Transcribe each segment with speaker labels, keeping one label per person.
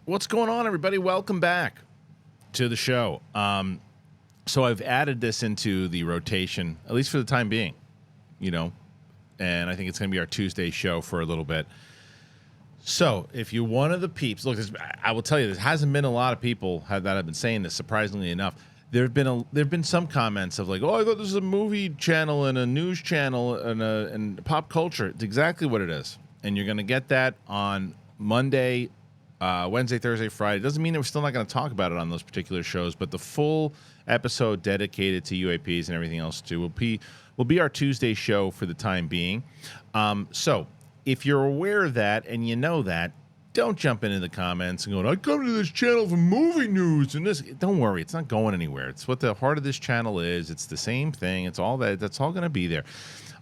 Speaker 1: What's going on, everybody? Welcome back to the show. So I've added this into the rotation, at least for the time being, and I think it's going to be our Tuesday show for a little bit. So if you're one of the peeps, look, I will tell you, there hasn't been a lot of people that have been saying this, surprisingly enough. There have been some comments of like, oh, I thought this was a movie channel and a news channel and pop culture. It's exactly what it is. And you're going to get that on Monday, Wednesday, Thursday, Friday. It doesn't mean that we're still not going to talk about it on those particular shows, but the full episode dedicated to UAPs and everything else too will be our Tuesday show for the time being. So if you're aware of that and you know that, don't jump into the comments and go, I come to this channel for movie news and this. Don't worry, it's not going anywhere. It's what the heart of this channel is. It's the same thing. It's all that. That's all going to be there.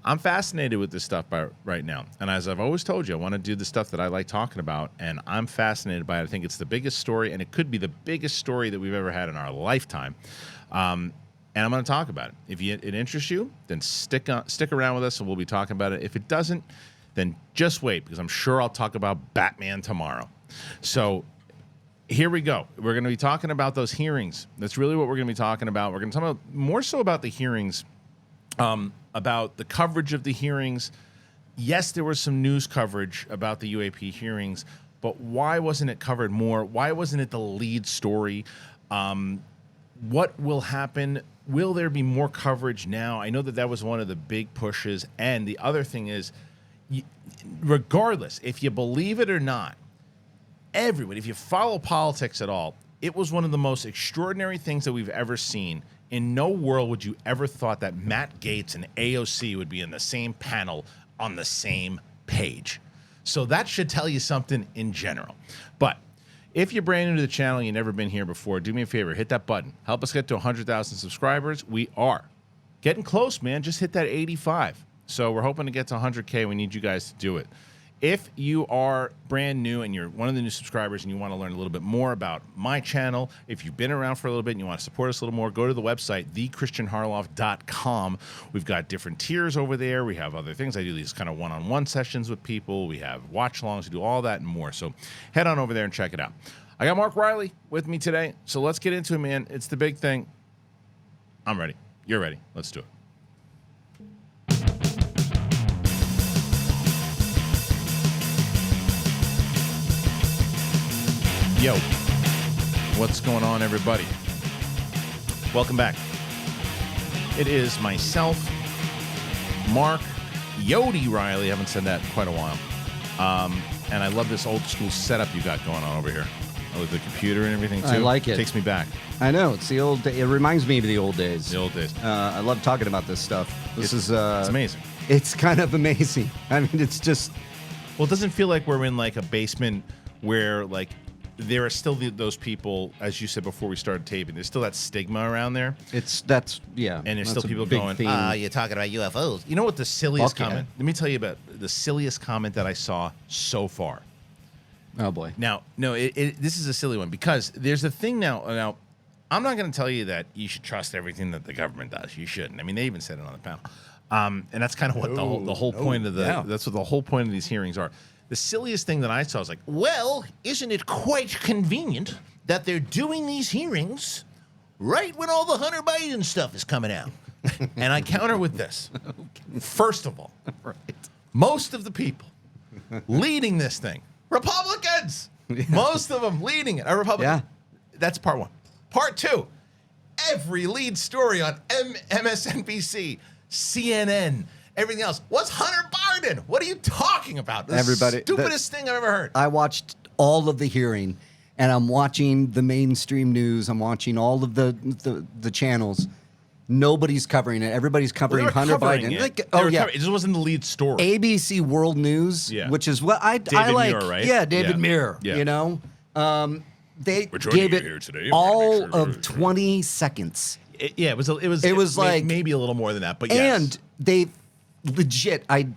Speaker 1: I'm fascinated with this stuff right now. And as I've always told you, I want to do the stuff that I like talking about, and I'm fascinated by it. I think it's the biggest story, and it could be the biggest story that we've ever had in our lifetime. And I'm going to talk about it. If it interests you, then stick around with us, and we'll be talking about it. If it doesn't, then just wait, because I'm sure I'll talk about Batman tomorrow. So here we go. We're going to be talking about those hearings. That's really what we're going to be talking about. We're going to talk about more so about the hearings, about the coverage of the hearings. Yes, there was some news coverage about the UAP hearings, but why wasn't it covered more? Why wasn't it the lead story? What will happen? Will there be more coverage now? I know that was one of the big pushes. And the other thing is, regardless, if you believe it or not, everybody, if you follow politics at all, it was one of the most extraordinary things that we've ever seen. In no world would you ever thought that Matt Gaetz and AOC would be in the same panel on the same page. So that should tell you something in general. But if you're brand new to the channel, you've never been here before, do me a favor, hit that button. Help us get to 100,000 subscribers. We are getting close, man. Just hit that 85. So we're hoping to get to 100K. We need you guys to do it. If you are brand new and you're one of the new subscribers and you want to learn a little bit more about my channel, if you've been around for a little bit and you want to support us a little more, go to the website, thekristianharloff.com. We've got different tiers over there. We have other things. I do these kind of one-on-one sessions with people. We have watch-alongs. We do all that and more. So head on over there and check it out. I got Mark Reilly with me today. So let's get into it, man. It's the big thing. I'm ready. You're ready. Let's do it. Yo, what's going on, everybody? Welcome back. It is myself, Mark Yodi Reilly. I haven't said that in quite a while. And I love this old school setup you got going on over here with the computer and everything, too.
Speaker 2: I like it.
Speaker 1: Takes me back.
Speaker 2: I know. It's the old. It reminds me of the old days.
Speaker 1: The old days.
Speaker 2: I love talking about this stuff. It's
Speaker 1: amazing.
Speaker 2: It's kind of amazing. I mean, it's just.
Speaker 1: Well, it doesn't feel like we're in like a basement where like there are still those people, as you said before we started taping, there's still that stigma around there.
Speaker 2: And there's
Speaker 1: still people going, you're talking about UFOs. You know what the silliest comment? Let me tell you about the silliest comment that I saw so far.
Speaker 2: Oh, boy.
Speaker 1: Now, no, this is a silly one because there's a thing now. Now, I'm not going to tell you that you should trust everything that the government does. You shouldn't. I mean, they even said it on the panel. And that's kind of what the whole point of that's what the whole point of these hearings are. The silliest thing that I saw was like, well, isn't it quite convenient that they're doing these hearings right when all the Hunter Biden stuff is coming out? And I counter with this. First of all, most of the people leading this thing, Republicans. Yeah. Most of them leading it are Republicans. Yeah. That's part one. Part two, every lead story on MSNBC, CNN, everything else. What's Hunter Biden? What are you talking about? The stupidest thing I've ever heard.
Speaker 2: I watched all of the hearing, and I'm watching the mainstream news. I'm watching all of the channels. Nobody's covering it. Everybody's covering Hunter Biden.
Speaker 1: It just wasn't the lead story.
Speaker 2: ABC World News, which is what I like.
Speaker 1: Muir, right?
Speaker 2: Yeah, David Muir. Yeah. You know, they gave it all of 20 seconds.
Speaker 1: It was like maybe a little more than that, but yes.
Speaker 2: And they legit. I'm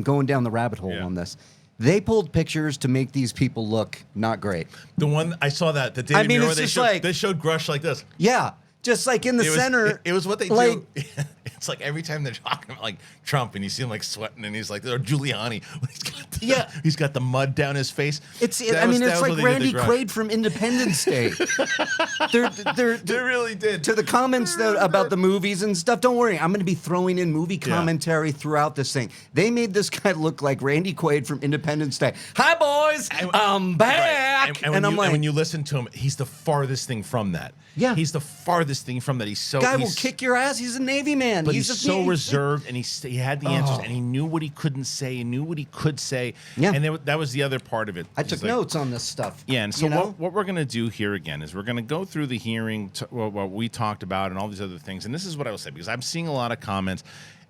Speaker 2: going down the rabbit hole on this. They pulled pictures to make these people look not great.
Speaker 1: The one I saw that David Muir, they showed Grush like this.
Speaker 2: Yeah. Just like in the center.
Speaker 1: It was what they do. It's like every time they're talking about like Trump and you see him like sweating and he's like, or Giuliani, he's got the mud down his face.
Speaker 2: It's like Randy Quaid from Independence Day. They
Speaker 1: really did.
Speaker 2: To the comments about the movies and stuff, don't worry. I'm going to be throwing in movie commentary throughout this thing. They made this guy look like Randy Quaid from Independence Day. Hi, boys. I'm back.
Speaker 1: Right. And when you listen to him, he's the farthest thing from that.
Speaker 2: Yeah.
Speaker 1: He's the farthest thing from that. He's so...
Speaker 2: Guy will kick your ass. He's a Navy man.
Speaker 1: But he's so reserved, and he had the answers, and he knew what he couldn't say, and knew what he could say.
Speaker 2: Yeah.
Speaker 1: And that was the other part of it.
Speaker 2: I took notes on this stuff.
Speaker 1: Yeah, and so what we're going to do here again is we're going to go through the hearing, what we talked about, and all these other things. And this is what I will say, because I'm seeing a lot of comments.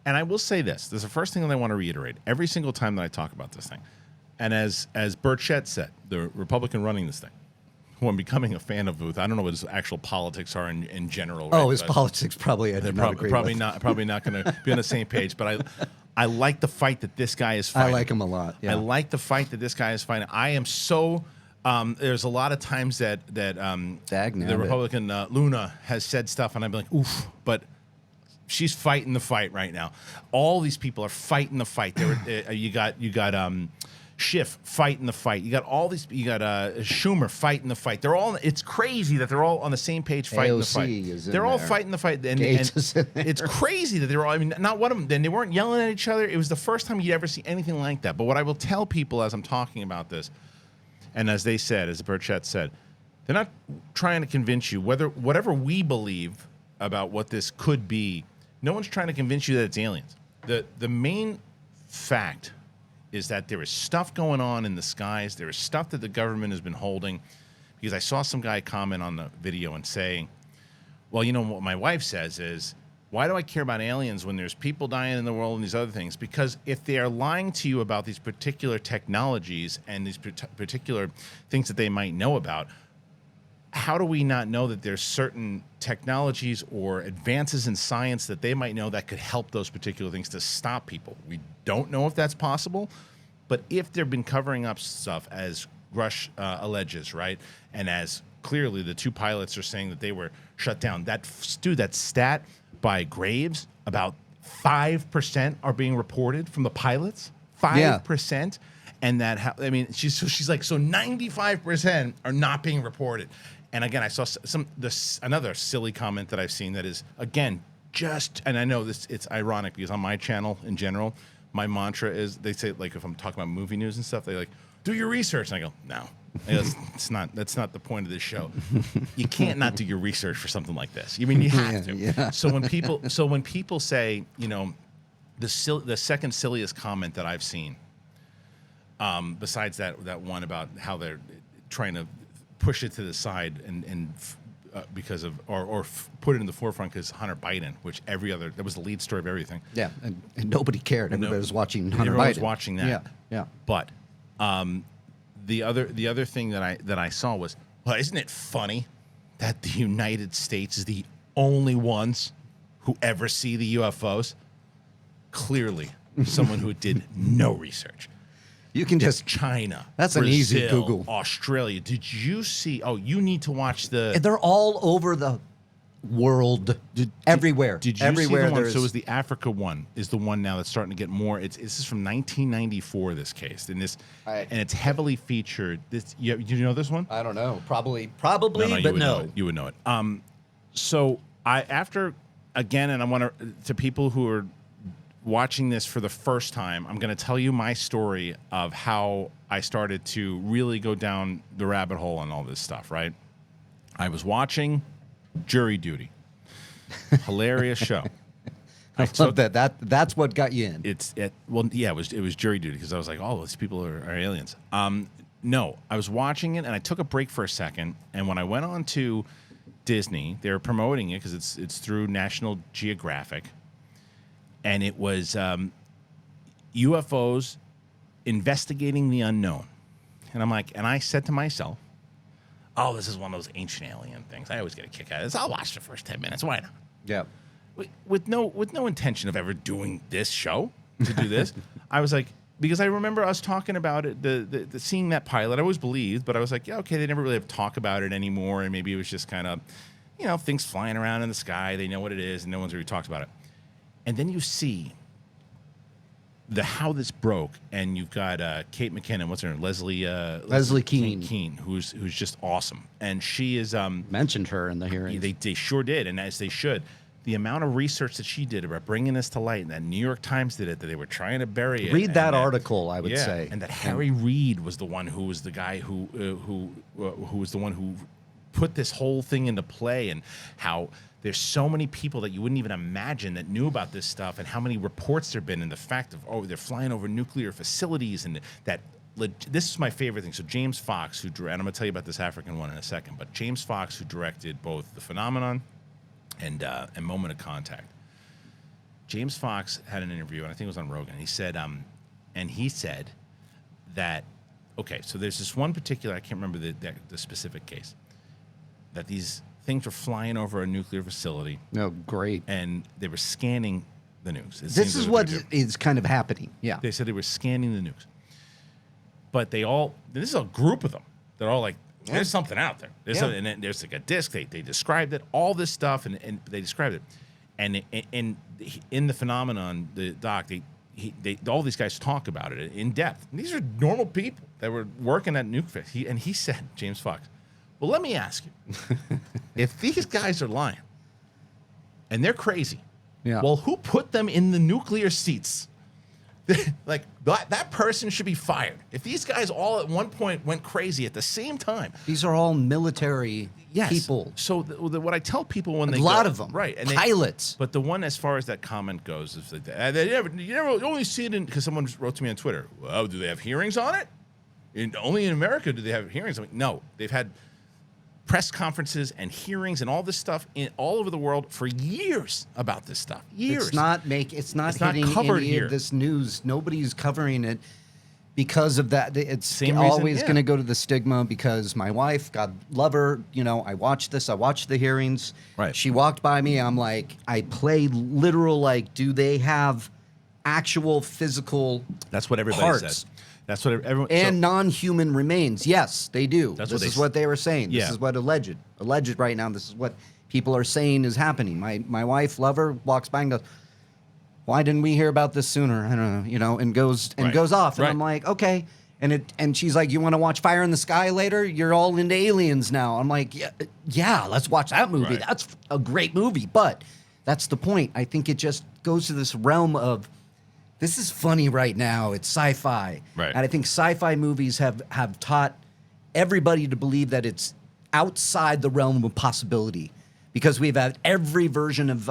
Speaker 1: And I will say this. This is the first thing that I want to reiterate every single time that I talk about this thing. And as Burchett said, the Republican running this thing, who I'm becoming a fan of, I don't know what his actual politics are in general. Right?
Speaker 2: His politics probably
Speaker 1: they're probably not going to be on the same page. But I like the fight that this guy is fighting.
Speaker 2: I like him a lot. Yeah.
Speaker 1: I like the fight that this guy is fighting. I am so. There's a lot of times that the Republican Luna has said stuff, and I'd be like, oof, but she's fighting the fight right now. All these people are fighting the fight. You got Schiff fighting the fight. You got all these. You got Schumer fighting the fight. They're all. It's crazy that they're all on the same page fighting the fight. They're all fighting the fight, and it's crazy that they're all. I mean, not one of them. Then they weren't yelling at each other. It was the first time you'd ever see anything like that. But what I will tell people as I'm talking about this, and as they said, as Burchett said, they're not trying to convince you whatever we believe about what this could be. No one's trying to convince you that it's aliens. The main fact is that there is stuff going on in the skies. There is stuff that the government has been holding. Because I saw some guy comment on the video and saying, well, you know, what my wife says is, why do I care about aliens when there's people dying in the world and these other things? Because if they are lying to you about these particular technologies and these particular things that they might know about, how do we not know that there's certain technologies or advances in science that they might know that could help those particular things to stop people? We don't know if that's possible, but if they've been covering up stuff, as Rush alleges, right, and as clearly the two pilots are saying that they were shut down, that stat by Graves, about 5% are being reported from the pilots, 5%. And that, I mean, she's like, so 95% are not being reported. And again, I saw another silly comment that I've seen that is, again, and I know it's ironic because on my channel in general, my mantra is, they say, like, if I'm talking about movie news and stuff, they like, do your research. And I go, no, that's not the point of this show. You can't not do your research for something like this. I mean, you have to. Yeah. So when people say, you know, the second silliest comment that I've seen, besides that one about how they're trying to push it to the side and because of or put it in the forefront because Hunter Biden, which that was the lead story of everything. Yeah,
Speaker 2: and nobody cared. Everybody was watching Hunter Biden.
Speaker 1: Everyone was watching that.
Speaker 2: Yeah.
Speaker 1: But the other thing that I saw was, well, isn't it funny that the United States is the only ones who ever see the UFOs? Clearly, someone who did no research.
Speaker 2: You can just
Speaker 1: China.
Speaker 2: That's
Speaker 1: Brazil,
Speaker 2: an easy Google.
Speaker 1: Australia. Did you see? Oh, you need to watch
Speaker 2: They're all over the world. Everywhere.
Speaker 1: Did you see the one? So it was the Africa one. Is the one now that's starting to get more. This is from 1994. This case, and it's heavily featured. You know this one?
Speaker 2: I don't know. Probably,
Speaker 1: but
Speaker 2: no.
Speaker 1: You would know it. So after again, and I want to people who are watching this for the first time, I'm going to tell you my story of how I started to really go down the rabbit hole on all this stuff, right? I was watching Jury Duty. Hilarious show.
Speaker 2: I love that. That's what got you in.
Speaker 1: It was Jury Duty because I was like, oh, these people are aliens. No, I was watching it and I took a break for a second, and when I went on to Disney, they were promoting it because it's through National Geographic. And it was UFOs investigating the unknown. And I said to myself, oh, this is one of those ancient alien things. I always get a kick out of this. I'll watch the first 10 minutes. Why not?
Speaker 2: Yeah.
Speaker 1: With no intention of ever doing this show, to do this. I was like, because I remember us talking about it, the seeing that pilot, I always believed, but I was like, yeah, okay, they never really have talk about it anymore. And maybe it was just kind of, things flying around in the sky. They know what it is, and no one's really talked about it. And then you see how this broke, and you've got Kate McKinnon, what's her name? Leslie Keane, who's just awesome. And she is
Speaker 2: mentioned her in the hearing.
Speaker 1: They sure did, and as they should. The amount of research that she did about bringing this to light, and that New York Times did it, that they were trying to bury it.
Speaker 2: Read that article, I would say.
Speaker 1: And that Harry Reid was the one who was the guy who was the one who put this whole thing into play, and how there's so many people that you wouldn't even imagine that knew about this stuff, and how many reports there have been, and the fact of, they're flying over nuclear facilities, and that. This is my favorite thing. So James Fox, and I'm going to tell you about this African one in a second, but James Fox, who directed both The Phenomenon and Moment of Contact. James Fox had an interview, and I think it was on Rogan. He said, that, okay, so there's this one particular, I can't remember the specific case, that these things were flying over a nuclear facility.
Speaker 2: Oh, great.
Speaker 1: And they were scanning the nukes.
Speaker 2: This is what is kind of happening. Yeah.
Speaker 1: They said they were scanning the nukes. But this is a group of them. They're all like, there's something out there. There's something, and then there's like a disc. They described it, all this stuff, and they described it. And in the Phenomenon, the doc, all these guys talk about it in depth. And these are normal people that were working at nuke fix. He said, James Fox, well, let me ask you, if these guys are lying and they're crazy, well, who put them in the nuclear seats? Like that person should be fired. If these guys all at one point went crazy at the same time,
Speaker 2: these are all military people.
Speaker 1: So what I tell people when
Speaker 2: a lot of them,
Speaker 1: right, and
Speaker 2: pilots.
Speaker 1: But the one as far as that comment goes is that you never only see it in, because someone wrote to me on Twitter. Well, do they have hearings on it? Only in America do they have hearings? I'm like, no, they've had press conferences and hearings and all this stuff all over the world for years about this stuff. Years.
Speaker 2: It's not hitting
Speaker 1: covered
Speaker 2: any
Speaker 1: here.
Speaker 2: Of this news. Nobody's covering it because of that. It's always going to go to the stigma, because my wife, God love her, I watched this. I watched the hearings.
Speaker 1: Right.
Speaker 2: She walked by me. I'm like, I play literal, like, do they have actual physical
Speaker 1: That's what everybody
Speaker 2: parts?
Speaker 1: says. That's what everyone.
Speaker 2: And non-human remains. Yes, they do.
Speaker 1: This
Speaker 2: is what they were saying. This is what alleged right now. This is what people are saying is happening. My wife, lover, walks by and goes, "Why didn't we hear about this sooner?" I don't know, and goes off. And I'm like, okay. And she's like, "You want to watch Fire in the Sky later? You're all into aliens now." I'm like, yeah, let's watch that movie.
Speaker 1: Right.
Speaker 2: That's a great movie. But that's the point. I think it just goes to this realm of, this is funny right now. It's sci-fi.
Speaker 1: Right.
Speaker 2: And I think sci-fi movies have taught everybody to believe that it's outside the realm of possibility, because we've had every version of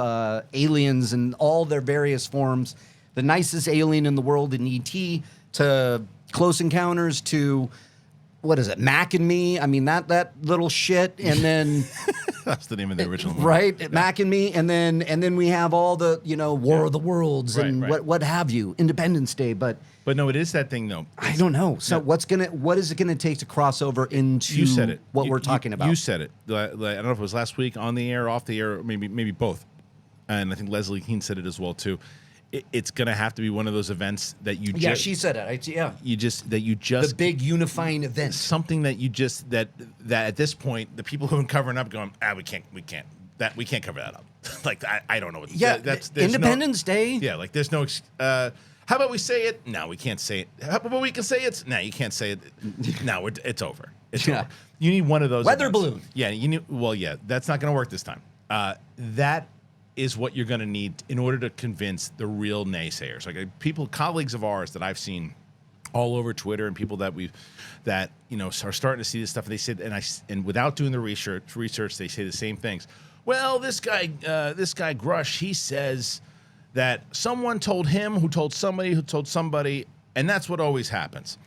Speaker 2: aliens in all their various forms. The nicest alien in the world in E.T. to Close Encounters to, what is it, Mac and Me? I mean, that little shit. And then...
Speaker 1: That's the name of the original movie.
Speaker 2: Right? Yeah. Mac and Me. And then we have all the, War of the Worlds and what have you, Independence Day. But
Speaker 1: no, it is that thing, though.
Speaker 2: I don't know. So what is it gonna take to cross over into
Speaker 1: you said it.
Speaker 2: What we're talking about?
Speaker 1: You said it. I don't know if it was last week, on the air, off the air, maybe both. And I think Leslie Keane said it as well, too. It's going to have to be one of those events that you just...
Speaker 2: Yeah, she said it. The big unifying event.
Speaker 1: Something that that at this point, the people who have been covering up going, we can't cover that up. Like, I don't know what...
Speaker 2: Yeah, Independence Day.
Speaker 1: Yeah, like, there's no... how about we say it? No, we can't say it. How about we can say it? No, you can't say it. No, it's over. It's over. You need one of those
Speaker 2: weather
Speaker 1: events.
Speaker 2: balloon.
Speaker 1: Yeah, you need... Well, yeah, that's not going to work this time. That is what you're going to need in order to convince the real naysayers. Like colleagues of ours that I've seen all over Twitter, and people that are starting to see this stuff. And they said, and without doing the research, they say the same things. Well, this guy Grush, he says that someone told him, who told somebody, and that's what always happens.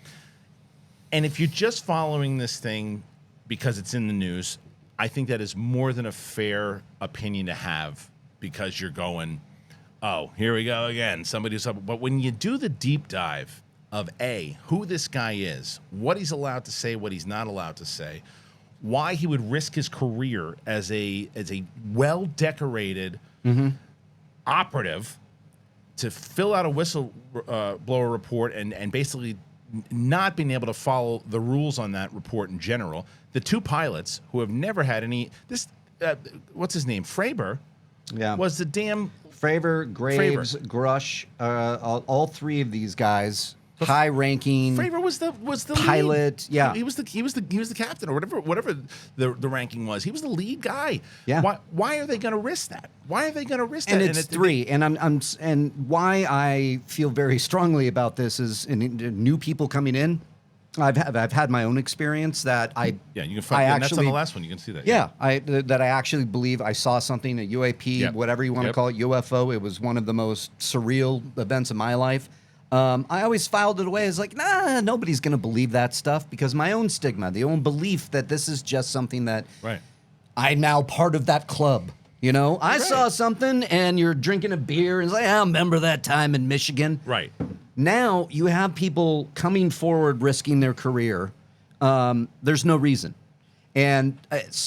Speaker 1: And if you're just following this thing because it's in the news, I think that is more than a fair opinion to have, because you're going, oh, here we go again. Somebody's up. But when you do the deep dive of who this guy is, what he's allowed to say, what he's not allowed to say, why he would risk his career as a well-decorated operative to fill out a whistleblower report and basically not being able to follow the rules on that report in general. The two pilots who have never had any... what's his name? Fravor
Speaker 2: Yeah.
Speaker 1: was the damn
Speaker 2: Fravor, Graves, Grush, all three of these guys, high-ranking.
Speaker 1: Fravor was the
Speaker 2: pilot.
Speaker 1: Lead.
Speaker 2: Yeah,
Speaker 1: he was the captain or whatever the ranking was. He was the lead guy.
Speaker 2: Yeah.
Speaker 1: Why are they going to risk that? Why are they going to risk
Speaker 2: and
Speaker 1: that?
Speaker 2: It's three. And why I feel very strongly about this is new people coming in. I've had my own experience that
Speaker 1: you can find. That's on the last one. You can see that.
Speaker 2: Yeah, that I actually believe I saw something at UAP, whatever you want to call it, UFO. It was one of the most surreal events of my life. I always filed it away as like, nah, nobody's going to believe that stuff because my own stigma, the own belief that this is just something that I'm now part of that club. You know, I saw something and you're drinking a beer and it's like, I remember that time in Michigan.
Speaker 1: Right.
Speaker 2: Now you have people coming forward risking their career. There's no reason. And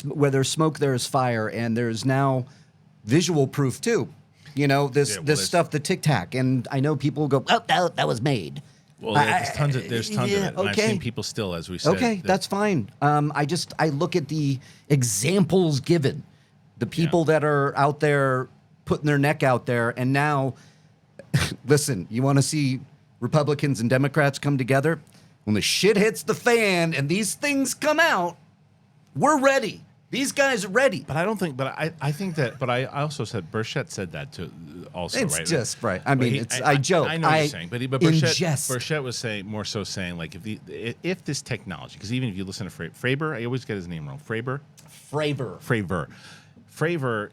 Speaker 2: where there's smoke, there is fire. And there's now visual proof, too. You know, this stuff, the Tic Tac. And I know people go, oh, that was made.
Speaker 1: Well, there's tons of it. And I've seen people still, as we said.
Speaker 2: Okay, that's fine. I look at the examples given, the people that are out there putting their neck out there. And now, listen, you want to see Republicans and Democrats come together? When the shit hits the fan and these things come out, we're ready. These guys are ready.
Speaker 1: But I don't think. But I think that. But I also said Burchett said that too. Also,
Speaker 2: it's
Speaker 1: right?
Speaker 2: just right. I mean, I joke.
Speaker 1: I know what you're saying, but Burchett was saying like if this technology, because even if you listen to Fravor, I always get his name wrong. Fravor.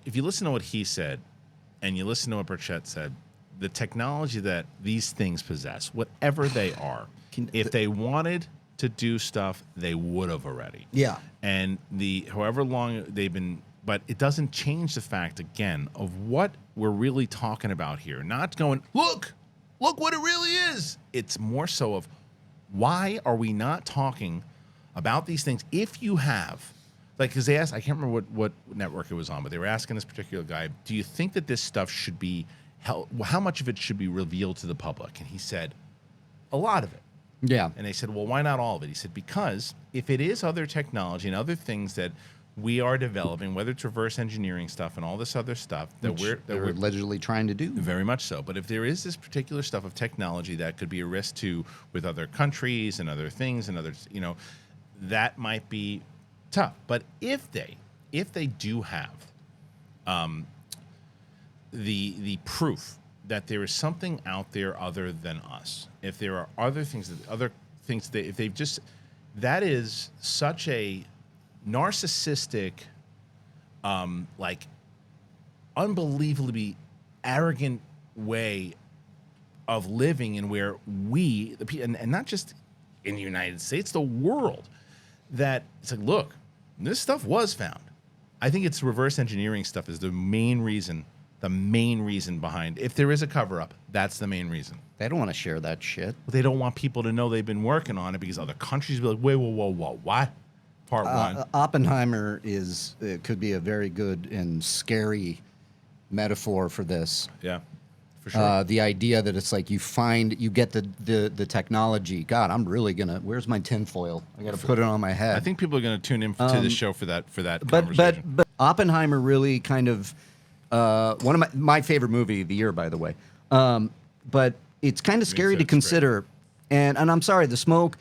Speaker 1: If you listen to what he said, and you listen to what Burchett said, the technology that these things possess, whatever they are, if they wanted to do stuff, they would have already.
Speaker 2: Yeah.
Speaker 1: And however long they've been, but it doesn't change the fact, again, of what we're really talking about here. Not going, look what it really is. It's more so of why are we not talking about these things? If you have, like, because they asked, I can't remember what network it was on, but they were asking this particular guy, do you think that this stuff should be how much of it should be revealed to the public? And he said, a lot of it.
Speaker 2: Yeah.
Speaker 1: And they said, well, why not all of it? He said, because if it is other technology and other things that we are developing, whether it's reverse engineering stuff and all this other stuff that we're
Speaker 2: allegedly trying to do.
Speaker 1: Very much so. But if there is this particular stuff of technology that could be a risk to with other countries and other things and others, that might be tough. But if they do have the proof that there is something out there other than us, if there are other things if they've just, that is such a narcissistic, like unbelievably arrogant way of living, and where we, and not just in the United States, the world, that it's like, look, this stuff was found. I think it's reverse engineering stuff is the main reason behind, if there is a cover-up, that's the main reason.
Speaker 2: They don't want to share that shit.
Speaker 1: They don't want people to know they've been working on it because other countries will be like, wait, whoa, what? Part one.
Speaker 2: Oppenheimer could be a very good and scary metaphor for this.
Speaker 1: Yeah, for sure.
Speaker 2: The idea that it's like you get the technology. God, I'm really gonna. Where's my tinfoil? I got to put it on my head.
Speaker 1: I think people are going to tune in to the show for that conversation.
Speaker 2: But Oppenheimer really kind of one of my favorite movie of the year, by the way. But it's kind of scary to consider. And I'm sorry, the smoke.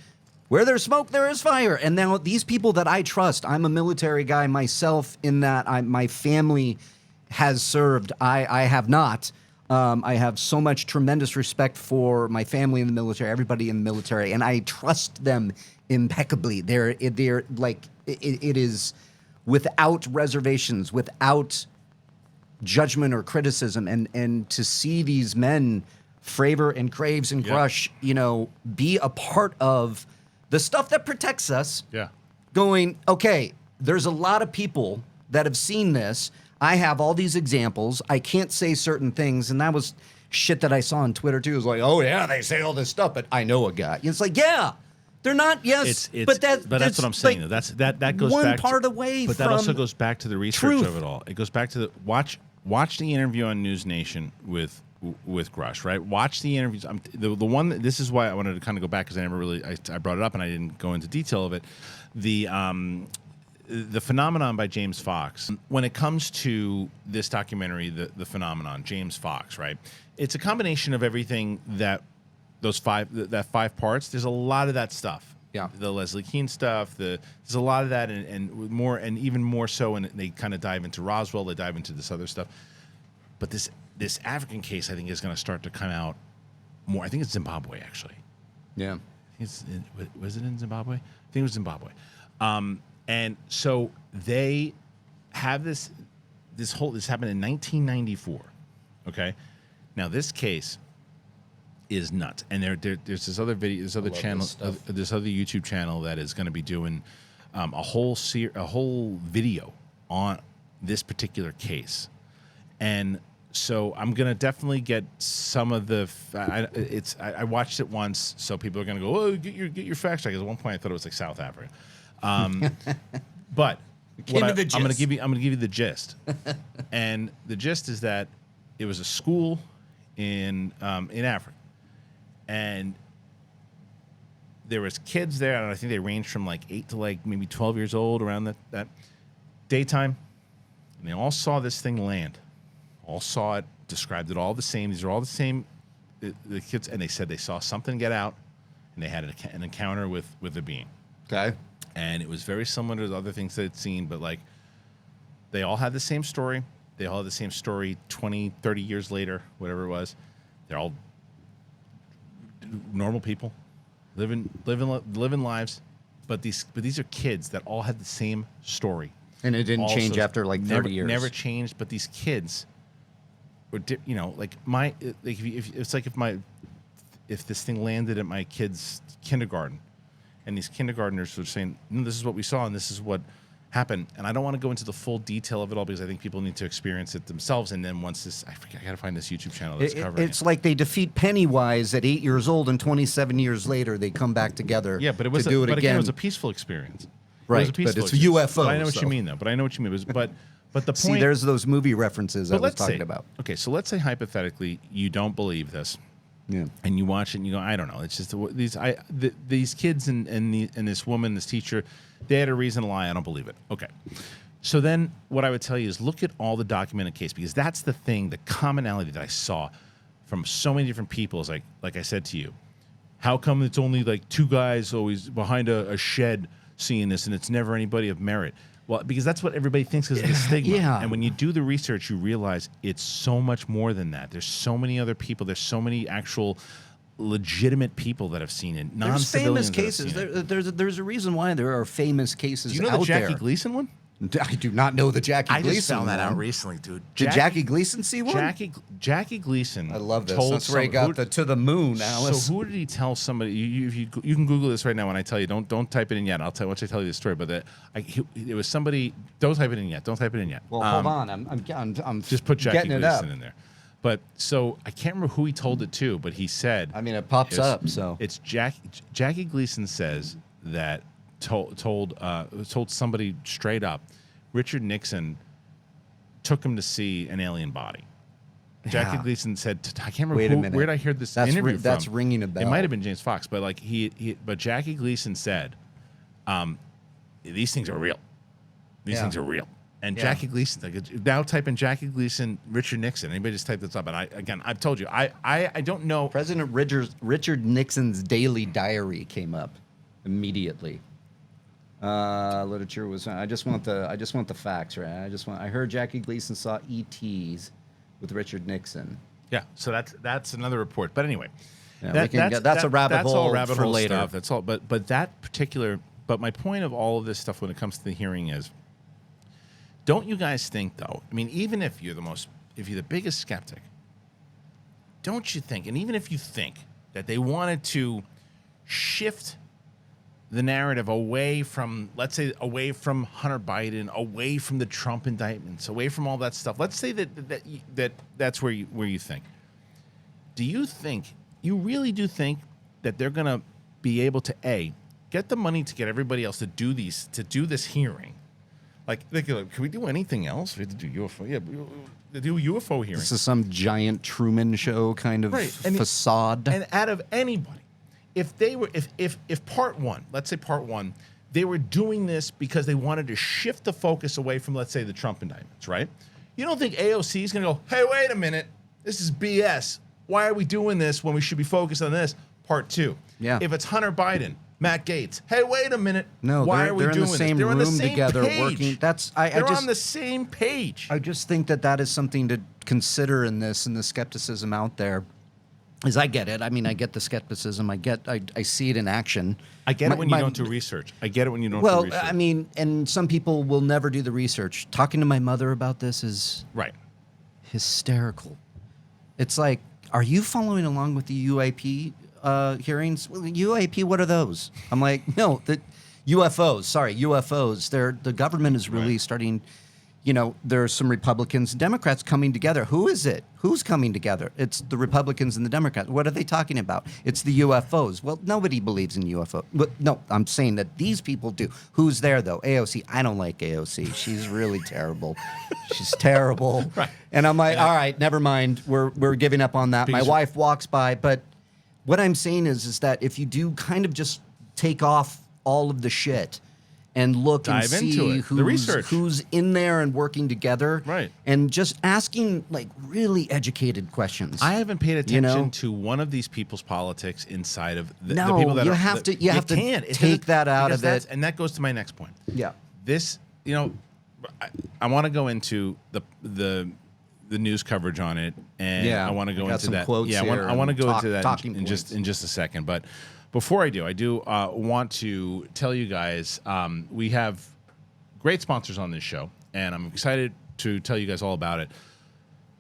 Speaker 2: Where there's smoke, there is fire. And now these people that I trust, I'm a military guy myself in that my family has served. I have not. I have so much tremendous respect for my family in the military, everybody in the military, and I trust them impeccably. They're like, it is without reservations, without judgment or criticism. And to see these men, Fravor and Graves and Grush, be a part of the stuff that protects us.
Speaker 1: Yeah.
Speaker 2: Going, okay, there's a lot of people that have seen this. I have all these examples. I can't say certain things. And that was shit that I saw on Twitter too. It was like, oh yeah, they say all this stuff, but I know a guy. It's like, yeah, they're not. Yes,
Speaker 1: but that's what I'm saying. Like, that goes
Speaker 2: one
Speaker 1: back
Speaker 2: part away.
Speaker 1: But
Speaker 2: from
Speaker 1: that also goes back to the research
Speaker 2: truth.
Speaker 1: of it all. It goes back to the watch the interview on News Nation with Grush, right? Watch the interviews. The one. This is why I wanted to kind of go back because I never really I brought it up and I didn't go into detail of it. The Phenomenon by James Fox. When it comes to this documentary, the Phenomenon, James Fox, right? It's a combination of everything that that 5 parts. There's a lot of that stuff.
Speaker 2: Yeah.
Speaker 1: The Leslie Keane stuff. There's a lot of that, and more, and even more so. And they kind of dive into Roswell. They dive into this other stuff. But this African case, I think, is going to start to come out more. I think it's Zimbabwe, actually.
Speaker 2: Yeah.
Speaker 1: Was it in Zimbabwe? I think it was Zimbabwe. And so they have this happened in 1994. Okay, now this case is nuts, and there's this other video, this other channel, this other YouTube channel that is going to be doing a whole video on this particular case, and so I'm gonna definitely get some of the. I watched it once, so people are gonna go, oh, get your facts check. At one point, I thought it was like South Africa. But I'm going to give you the gist, and the gist is that it was a school in Africa, and there was kids there, and I think they ranged from like 8 to like maybe 12 years old, around that daytime, and they all saw this thing land, all saw it, described it all the same. These are all the same, the kids, and they said they saw something get out, and they had an encounter with a being.
Speaker 2: Okay.
Speaker 1: And it was very similar to the other things they'd seen, but like they all had the same story. They all had the same story 20, 30 years later, whatever it was. They're all normal people, living lives. But these are kids that all had the same story.
Speaker 2: And it didn't change after like 30 years.
Speaker 1: Never changed, but these kids were, like if this thing landed at my kid's kindergarten, and these kindergartners were saying, no, this is what we saw and this is what happened. And I don't want to go into the full detail of it all because I think people need to experience it themselves. And then once I got to find this YouTube channel that's covering it.
Speaker 2: It's like they defeat Pennywise at 8 years old, and 27 years later they come back together.
Speaker 1: Yeah, but it was again, it was a peaceful experience.
Speaker 2: Right, but it's UFO.
Speaker 1: But I know what you mean, though. But I know what you mean. But the point.
Speaker 2: See, there's those movie references I was talking about. Okay,
Speaker 1: so let's say hypothetically you don't believe this.
Speaker 2: Yeah.
Speaker 1: And you watch it and you go, I don't know. It's just these kids and this woman, this teacher, they had a reason to lie. I don't believe it. Okay. So then what I would tell you is look at all the documented case, because that's the thing, the commonality that I saw from so many different people is like I said to you, how come it's only like 2 guys always behind a shed seeing this and it's never anybody of merit? Well, because that's what everybody thinks is the stigma.
Speaker 2: Yeah.
Speaker 1: And when you do the research, you realize it's so much more than that. There's so many other people. There's so many actual legitimate people that have seen it.
Speaker 2: There's famous cases. There's a reason why there are famous cases out there.
Speaker 1: Do you know the Jackie Gleason one?
Speaker 2: I do not know the Jackie Gleason.
Speaker 1: I just found that out recently, dude.
Speaker 2: Did Jackie Gleason see one?
Speaker 1: Jackie Gleason.
Speaker 2: I love this. That's where he got the to the moon, Alice.
Speaker 1: So who did he tell somebody? You can Google this right now when I tell you. Don't type it in yet. Once I tell you the story. But it was somebody. Don't type it in yet. Don't type it in yet.
Speaker 2: Well, hold on. I'm
Speaker 1: just put Jackie
Speaker 2: Gleason
Speaker 1: in there. But so I can't remember who he told it to, but he said.
Speaker 2: I mean, it pops up. So
Speaker 1: it's Jackie Gleason says that told somebody straight up. Richard Nixon took him to see an alien body. Jackie Gleason said, I can't remember where did I hear this interview from.
Speaker 2: That's ringing a bell.
Speaker 1: It might have been James Fox, but like but Jackie Gleason said, these things are real. These things are real. And Jackie Gleason, now type in Jackie Gleason, Richard Nixon. Anybody just type this up. And I've told you, I don't know.
Speaker 2: President Richard Nixon's daily diary came up immediately. Literature was. I just want the facts, right? I heard Jackie Gleason saw ETs with Richard Nixon.
Speaker 1: Yeah, so that's another report. But anyway,
Speaker 2: that's a rabbit hole.
Speaker 1: That's all rabbit
Speaker 2: for
Speaker 1: hole
Speaker 2: later.
Speaker 1: Stuff. That's all. But that particular. But my point of all of this stuff when it comes to the hearing is, don't you guys think though? I mean, even if you're the biggest skeptic, don't you think? And even if you think that they wanted to shift the narrative away from, let's say, away from Hunter Biden, away from the Trump indictments, away from all that stuff. Let's say that's where you think. Do you really think that they're going to be able to get the money to get everybody else to do this hearing? Like, can we do anything else? We have to do UFO. Yeah, to do UFO hearing.
Speaker 2: This is some giant Truman Show kind of facade.
Speaker 1: And out of anybody. If part one, let's say part one, they were doing this because they wanted to shift the focus away from, let's say, the Trump indictments, right? You don't think AOC is going to go, hey, wait a minute, this is BS. Why are we doing this when we should be focused on this? Part 2.
Speaker 2: Yeah.
Speaker 1: If it's Hunter Biden, Matt Gaetz, hey, wait a minute.
Speaker 2: No,
Speaker 1: why are we
Speaker 2: they're
Speaker 1: doing
Speaker 2: in the same
Speaker 1: this? They're on
Speaker 2: room
Speaker 1: the same
Speaker 2: together
Speaker 1: page.
Speaker 2: working.
Speaker 1: They're on the same page.
Speaker 2: I just think that is something to consider in this, and the skepticism out there. Is I get it. I mean, I get the skepticism. I see it in action.
Speaker 1: I get it when you don't do research. I get it when you don't do research.
Speaker 2: Well, I mean, and some people will never do the research. Talking to my mother about this is
Speaker 1: right.
Speaker 2: Hysterical. It's like, are you following along with the UAP hearings? Well, UAP, what are those? I'm like, no, the UFOs. Sorry, UFOs. The government is really starting. You know, there are some Republicans and Democrats coming together. Who is it? Who's coming together? It's the Republicans and the Democrats. What are they talking about? It's the UFOs. Well, nobody believes in UFO. But no, I'm saying that these people do. Who's there, though? AOC. I don't like AOC. She's really terrible. She's terrible. Right. And I'm like, all right, never mind. We're giving up on that. My wife walks by. But what I'm saying is that if you do kind of just take off all of the shit and look and see who's in there and working together.
Speaker 1: Right.
Speaker 2: And just asking like really educated questions.
Speaker 1: I haven't paid attention to one of these people's politics inside of the people that
Speaker 2: you
Speaker 1: are...
Speaker 2: have to take that out of it.
Speaker 1: And that goes to my next point.
Speaker 2: Yeah.
Speaker 1: This, I want to go into the news coverage on it, and I want to go into that. I want to go into that in just a second, but before I do want to tell you guys we have great sponsors on this show, and I'm excited to tell you guys all about it.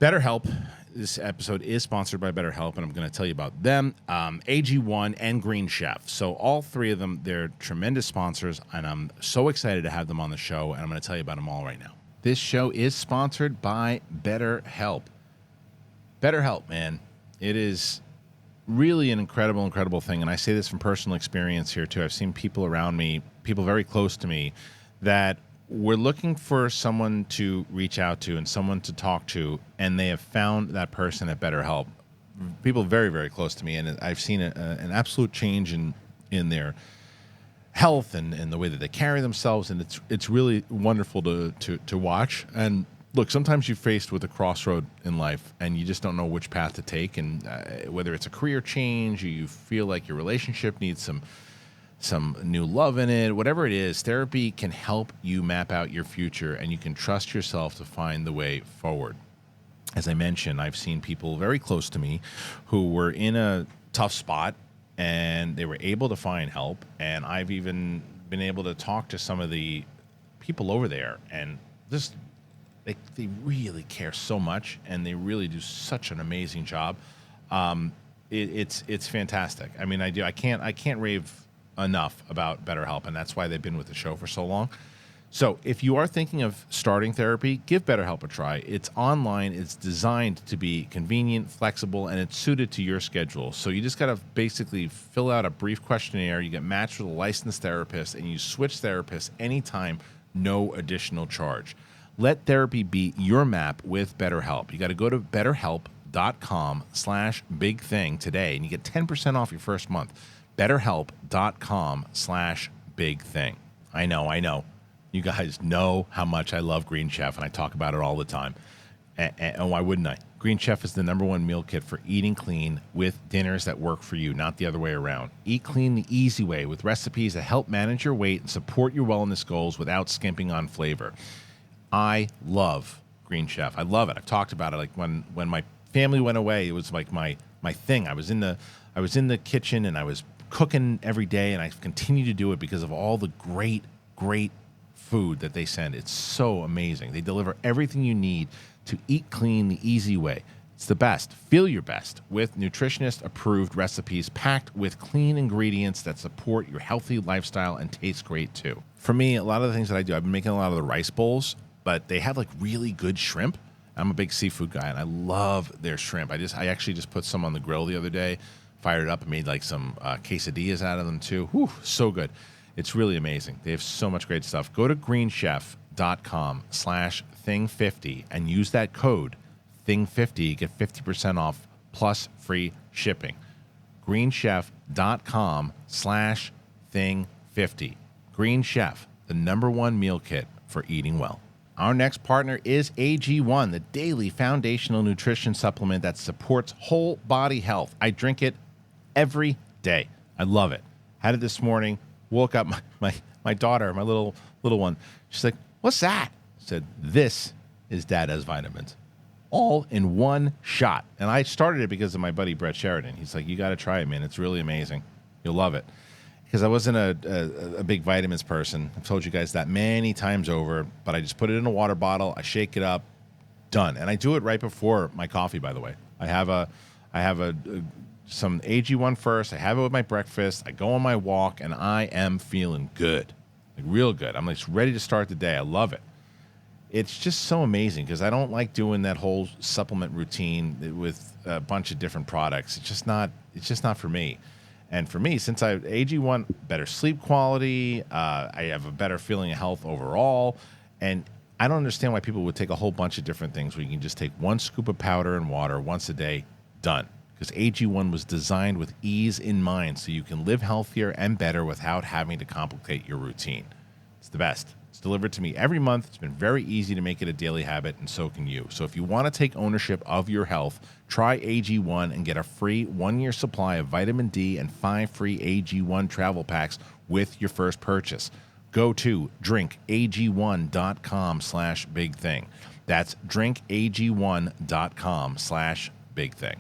Speaker 1: BetterHelp. This episode is sponsored by BetterHelp, and I'm going to tell you about them, AG1 and Green Chef. So all three of them, they're tremendous sponsors, and I'm so excited to have them on the show, and I'm going to tell you about them all right now. This show is sponsored by BetterHelp. BetterHelp, man, it is really an incredible thing, and I say this from personal experience here too. I've seen people around me, people very close to me, that were looking for someone to reach out to and someone to talk to, and they have found that person at BetterHelp. People very close to me, and I've seen an absolute change in their health and the way that they carry themselves, and it's really wonderful to watch. And look, sometimes you're faced with a crossroad in life and you just don't know which path to take, and whether it's a career change or you feel like your relationship needs some new love in it, whatever it is, therapy can help you map out your future, and you can trust yourself to find the way forward. As I mentioned, I've seen people very close to me who were in a tough spot and they were able to find help, and I've even been able to talk to some of the people over there, and just they really care so much, and they really do such an amazing job. It's fantastic. I mean, I can't rave enough about BetterHelp, and that's why they've been with the show for so long. So if you are thinking of starting therapy, give BetterHelp a try. It's online, it's designed to be convenient, flexible, and it's suited to your schedule. So you just got to basically fill out a brief questionnaire, you get matched with a licensed therapist, and you switch therapists anytime, no additional charge. Let therapy be your map with BetterHelp. You got to go to BetterHelp.com/bigthing today, and you get 10% off your first month. BetterHelp.com/bigthing. I know. You guys know how much I love Green Chef, and I talk about it all the time. And why wouldn't I? Green Chef is the #1 meal kit for eating clean with dinners that work for you, not the other way around. Eat clean the easy way with recipes that help manage your weight and support your wellness goals without skimping on flavor. I love Green Chef. I love it. I've talked about it. Like when my family went away, it was like my thing. I was in the kitchen and I was cooking every day, and I continue to do it because of all the great food that they send. It's so amazing. They deliver everything you need to eat clean the easy way. It's the best. Feel your best with nutritionist-approved recipes packed with clean ingredients that support your healthy lifestyle and taste great too. For me, a lot of the things that I do, I've been making a lot of the rice bowls, but they have like really good shrimp. I'm a big seafood guy, and I love their shrimp. I actually just put some on the grill the other day, fired it up, and made like some quesadillas out of them too. Whew, so good. It's really amazing. They have so much great stuff. Go to greenchef.com/thing50 and use that code thing50. Get 50% off plus free shipping. greenchef.com/thing50. Green Chef, the #1 meal kit for eating well. Our next partner is AG1, the daily foundational nutrition supplement that supports whole body health. I drink it every day. I love it. Had it this morning. Woke up my daughter, my little one. She's like, "What's that?" I said, "This is Dada's vitamins, all in one shot." And I started it because of my buddy Brett Sheridan. He's like, "You got to try it, man. It's really amazing. You'll love it." Because I wasn't a big vitamins person. I've told you guys that many times over, but I just put it in a water bottle. I shake it up, done. And I do it right before my coffee, by the way. I have some AG1 first. I have it with my breakfast. I go on my walk, and I am feeling good, like real good. I'm like ready to start the day. I love it. It's just so amazing because I don't like doing that whole supplement routine with a bunch of different products. It's just not for me. And for me, since I AG1, better sleep quality, I have a better feeling of health overall. And I don't understand why people would take a whole bunch of different things where you can just take one scoop of powder and water once a day, done. Because AG1 was designed with ease in mind so you can live healthier and better without having to complicate your routine. It's the best. It's delivered to me every month. It's been very easy to make it a daily habit, and so can you. So if you want to take ownership of your health, try AG1 and get a free 1-year supply of vitamin D and 5 free AG1 travel packs with your first purchase. Go to drinkag1.com/bigthing. That's drinkag1.com/bigthing.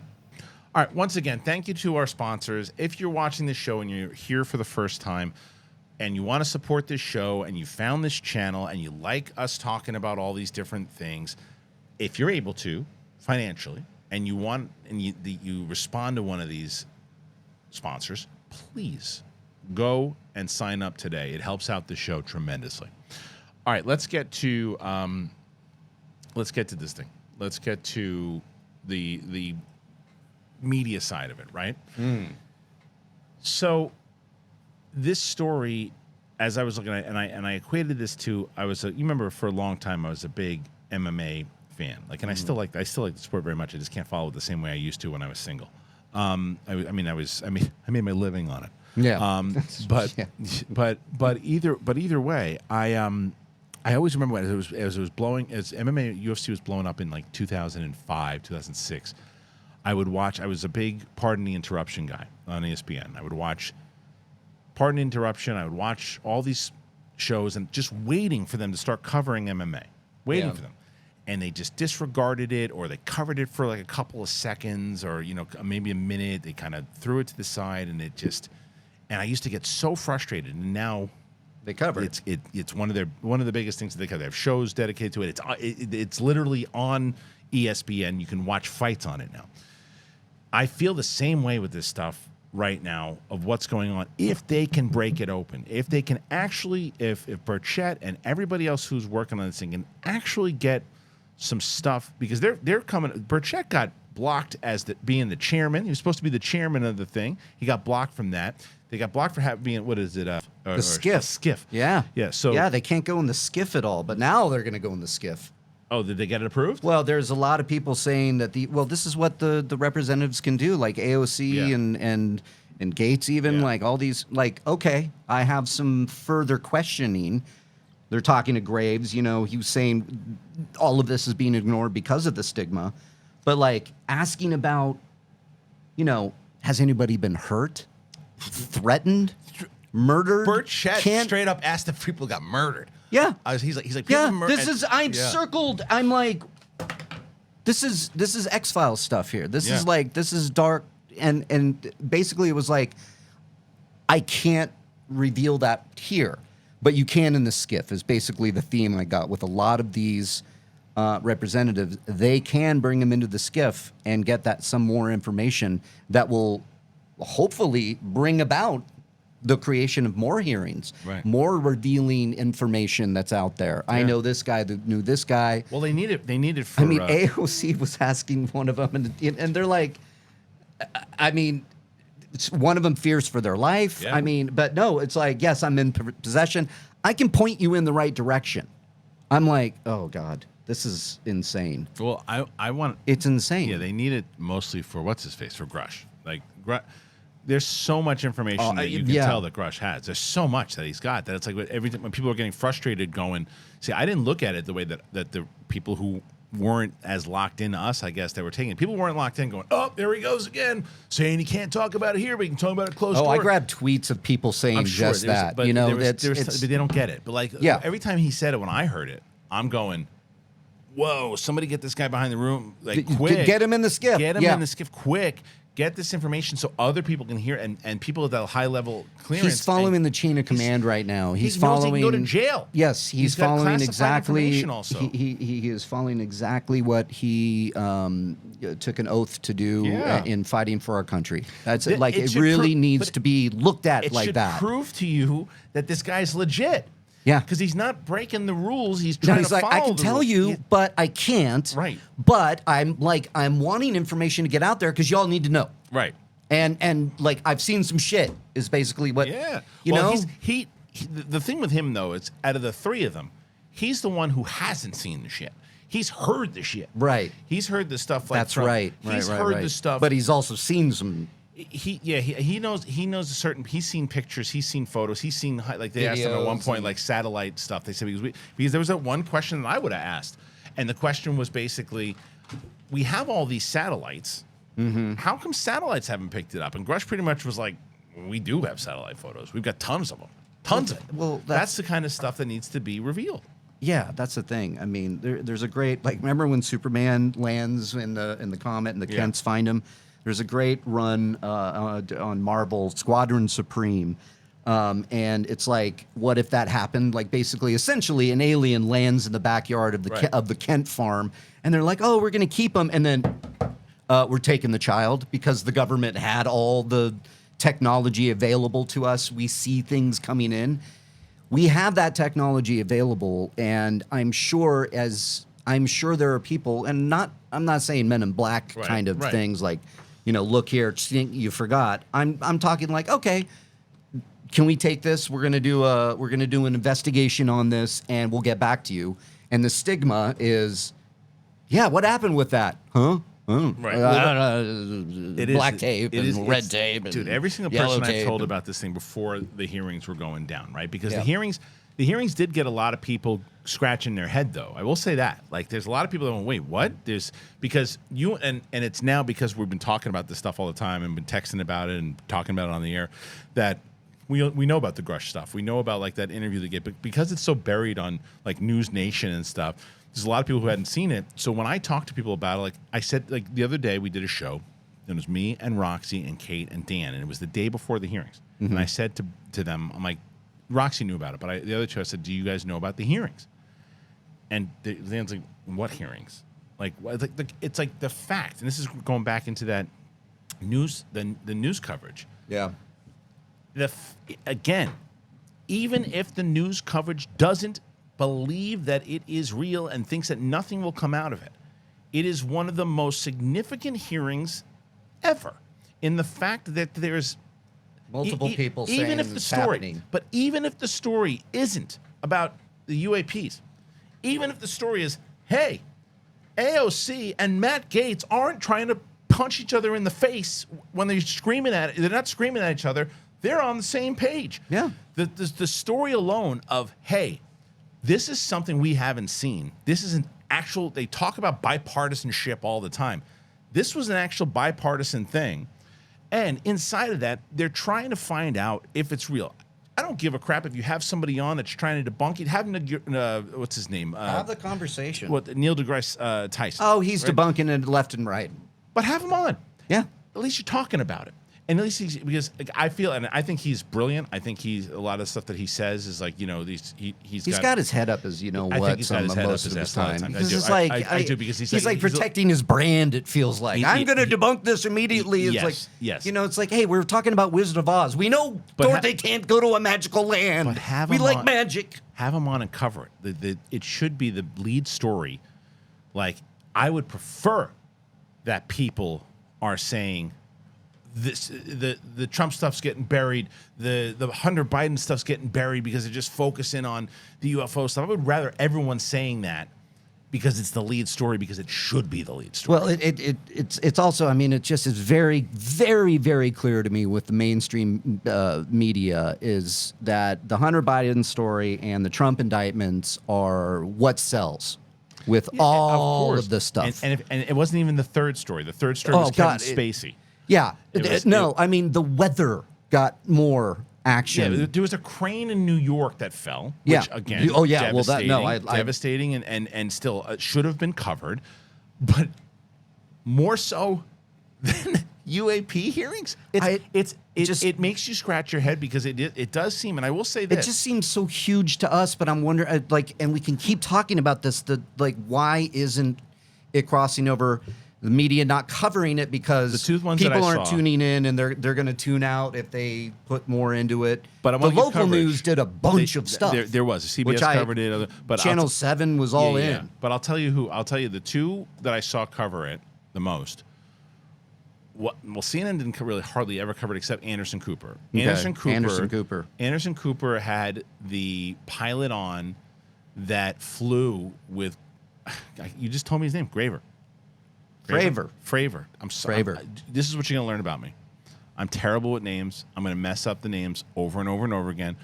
Speaker 1: All right, once again, thank you to our sponsors. If you're watching this show and you're here for the first time, and you want to support this show, and you found this channel, and you like us talking about all these different things, if you're able to, financially, and you want, and you respond to one of these sponsors, please go and sign up today. It helps out the show tremendously. All right, let's get to this thing. Let's get to the media side of it, right? So this story, as I was looking at it, and I equated this to, you remember for a long time I was a big MMA fan, and I still like the sport very much. I just can't follow it the same way I used to when I was single. I made my living on it.
Speaker 2: Yeah.
Speaker 1: But either way, I always remember when as MMA UFC was blowing up in like 2005, 2006. I was a big Pardon the Interruption guy on ESPN. I would watch Pardon the Interruption. I would watch all these shows and just waiting for them to start covering MMA, waiting for them. And they just disregarded it, or they covered it for like a couple of seconds, or maybe a minute. They kind of threw it to the side, and and I used to get so frustrated. And now
Speaker 2: they cover it.
Speaker 1: It's one of the biggest things that they cover. They have shows dedicated to it. It's literally on ESPN. You can watch fights on it now. I feel the same way with this stuff right now of what's going on. If they can break it open, if they can actually, if Burchett and everybody else who's working on this thing can actually get some stuff, because they're coming. Burchett got blocked as being the chairman. He was supposed to be the chairman of the thing. He got blocked from that. They got blocked for being, what is it?
Speaker 2: The skiff.
Speaker 1: Skiff.
Speaker 2: Yeah.
Speaker 1: Yeah. So
Speaker 2: they can't go in the skiff at all, but now they're going to go in the skiff.
Speaker 1: Oh, did they get it approved?
Speaker 2: Well, there's a lot of people saying that this is what the representatives can do, like AOC and Gates, even like all these, okay, I have some further questioning. They're talking to Graves, he was saying all of this is being ignored because of the stigma, but asking about, has anybody been hurt, threatened, murdered?
Speaker 1: Burchett straight up asked if people got murdered.
Speaker 2: Yeah.
Speaker 1: He's like,
Speaker 2: yeah, I'm circled. I'm like, this is X-Files stuff here. This is dark. And basically it was like, I can't reveal that here, but you can in the skiff is basically the theme I got with a lot of these representatives. They can bring them into the skiff and get some more information that will hopefully bring about the creation of more hearings, more revealing information that's out there. Yeah. I know this guy that knew this guy.
Speaker 1: Well, they need it for...
Speaker 2: AOC was asking one of them, and they're like, one of them fears for their life. Yeah. But no, it's like, yes, I'm in possession. I can point you in the right direction. I'm like, oh, God, this is insane.
Speaker 1: Well, I want...
Speaker 2: It's insane.
Speaker 1: Yeah, they need it mostly for, what's-his-face, for Grush. there's so much information that you can
Speaker 2: yeah.
Speaker 1: tell that Grush has. There's so much that he's got that it's like every time when people are getting frustrated, going, see, I didn't look at it the way that the people who weren't as locked into us, I guess, they were taking it. People weren't locked in, going, oh, there he goes again, saying he can't talk about it here, but he can talk about it close door.
Speaker 2: I grabbed tweets of people saying
Speaker 1: I'm sure
Speaker 2: just that.
Speaker 1: But
Speaker 2: you know,
Speaker 1: but they don't get it. But like, every time he said it, when I heard it, I'm going, whoa, somebody get this guy behind the room, like, quick.
Speaker 2: Get him in the skiff.
Speaker 1: Get him in the skiff quick. Get this information so other people can hear, and people at that high level clearance.
Speaker 2: He's following the chain of command right now. He's following.
Speaker 1: He can go to jail.
Speaker 2: Yes, he's
Speaker 1: got
Speaker 2: following
Speaker 1: classified
Speaker 2: exactly.
Speaker 1: information also.
Speaker 2: He is following exactly what he took an oath to do in fighting for our country. That's it. Like, it really needs to be looked at like that.
Speaker 1: It should prove to you that this guy's legit.
Speaker 2: Yeah,
Speaker 1: because he's not breaking the rules. He's trying to follow the rules.
Speaker 2: I can tell you, but I can't.
Speaker 1: Right.
Speaker 2: But I'm wanting information to get out there because y'all need to know.
Speaker 1: Right.
Speaker 2: And like, I've seen some shit is basically what.
Speaker 1: Yeah.
Speaker 2: You know.
Speaker 1: The thing with him though, it's out of the three of them, he's the one who hasn't seen the shit. He's heard the shit.
Speaker 2: Right.
Speaker 1: He's heard the stuff. Like,
Speaker 2: that's right.
Speaker 1: He's heard the stuff.
Speaker 2: But he's also seen some.
Speaker 1: He knows a certain. He's seen pictures. He's seen photos. He's seen, like, they asked him at one point, like, satellite stuff. They said because there was that one question that I would have asked, and the question was basically, we have all these satellites.
Speaker 2: Mm-hmm.
Speaker 1: How come satellites haven't picked it up? And Grush pretty much was like, we do have satellite photos. We've got tons of them. Tons of them.
Speaker 2: Well,
Speaker 1: that's the kind of stuff that needs to be revealed.
Speaker 2: Yeah, that's the thing. I mean, there's a great, like, remember when Superman lands in the comet and the Kents find him? There's a great run on Marvel, Squadron Supreme. And it's like, what if that happened? Like, basically, essentially, an alien lands in the backyard of the Kent farm, and they're like, oh, we're going to keep him. And then we're taking the child because the government had all the technology available to us. We see things coming in. We have that technology available, and I'm sure there are people, and I'm not saying Men in Black kind of things like, you know, look here, you forgot. I'm talking like, okay, can we take this? We're gonna do an investigation on this, and we'll get back to you. And the stigma is, yeah, what happened with that? Huh?
Speaker 1: Right.
Speaker 2: Black tape and red tape. And
Speaker 1: dude, every single person I've told about this thing before the hearings were going down, right? Because the hearings did get a lot of people scratching their head, though. I will say that. Like, there's a lot of people that went, wait, what? Because you, and it's now because we've been talking about this stuff all the time and been texting about it and talking about it on the air, that we know about the Grush stuff. We know about, like, that interview they get, but because it's so buried on, like, News Nation and stuff, there's a lot of people who hadn't seen it. So when I talk to people about it, like I said, like the other day we did a show. It was me and Roxy and Kate and Dan, and it was the day before the hearings. Mm-hmm. And I said to them, I'm like, Roxy knew about it, but the other two, I said, do you guys know about the hearings? And Dan's like, what hearings? Like, it's like the fact, and this is going back into that news, the news coverage.
Speaker 2: Yeah.
Speaker 1: Again, even if the news coverage doesn't believe that it is real and thinks that nothing will come out of it, it is one of the most significant hearings ever in the fact that there's
Speaker 2: multiple people
Speaker 1: even
Speaker 2: saying
Speaker 1: if the
Speaker 2: it's
Speaker 1: story
Speaker 2: happening.
Speaker 1: But even if the story isn't about the UAPs, even if the story is, hey, AOC and Matt Gaetz aren't trying to punch each other in the face when they're screaming they're not screaming at each other, they're on the same page.
Speaker 2: Yeah.
Speaker 1: The story alone of, hey, this is something we haven't seen. This is an actual, they talk about bipartisanship all the time. This was an actual bipartisan thing. And inside of that, they're trying to find out if it's real. I don't give a crap if you have somebody on that's trying to debunk it. Have what's his name?
Speaker 2: Have the conversation.
Speaker 1: Neil deGrasse Tyson.
Speaker 2: Oh, he's debunking it left and right.
Speaker 1: But have him on.
Speaker 2: Yeah.
Speaker 1: At least you're talking about it. And at least because I feel, and I think he's brilliant. I think a lot of stuff that he says is like, you know, he's got
Speaker 2: his head up as, you know,
Speaker 1: I
Speaker 2: what,
Speaker 1: think he's got his head
Speaker 2: most
Speaker 1: up
Speaker 2: of
Speaker 1: his
Speaker 2: the
Speaker 1: ass
Speaker 2: time.
Speaker 1: all the time.
Speaker 2: Because it's like,
Speaker 1: I do, because he's
Speaker 2: like protecting his brand, it feels like. I'm going to debunk this immediately. It's like,
Speaker 1: yes.
Speaker 2: You know, it's like, hey, we're talking about Wizard of Oz. We know Dorothy can't go to a magical land.
Speaker 1: But
Speaker 2: we like magic.
Speaker 1: Have him on and cover it. It should be the lead story. Like, I would prefer that people are saying, the Trump stuff's getting buried, the Hunter Biden stuff's getting buried because they're just focusing on the UFO stuff. I would rather everyone saying that, because it's the lead story, because it should be the lead story.
Speaker 2: Well, it's also, I mean, it just is very, very, very clear to me with the mainstream media is that the Hunter Biden story and the Trump indictments are what sells with all of the stuff.
Speaker 1: And it wasn't even the third story. The third story was Kevin Spacey.
Speaker 2: I mean, the weather got more action.
Speaker 1: Yeah, there was a crane in New York that fell, which again, devastating, and still should have been covered, but more so than UAP hearings. It makes you scratch your head because it does seem, and I will say this,
Speaker 2: it just seems so huge to us. But I'm wondering, and we can keep talking about this. Why isn't it crossing over? The media not covering it because people aren't tuning in, and they're going to tune out if they put more into it. But the local news did a bunch of stuff.
Speaker 1: There was CBS covered it, but
Speaker 2: Channel 7 was all in.
Speaker 1: Yeah. But I'll tell you the two that I saw cover it the most. CNN didn't really hardly ever cover it except Anderson Cooper.
Speaker 2: Okay.
Speaker 1: Anderson Cooper had the pilot on that flew with. You just told me his name, Fravor. I'm sorry. This is what you're going to learn about me. I'm terrible with names. I'm going to mess up the names over and over and over again.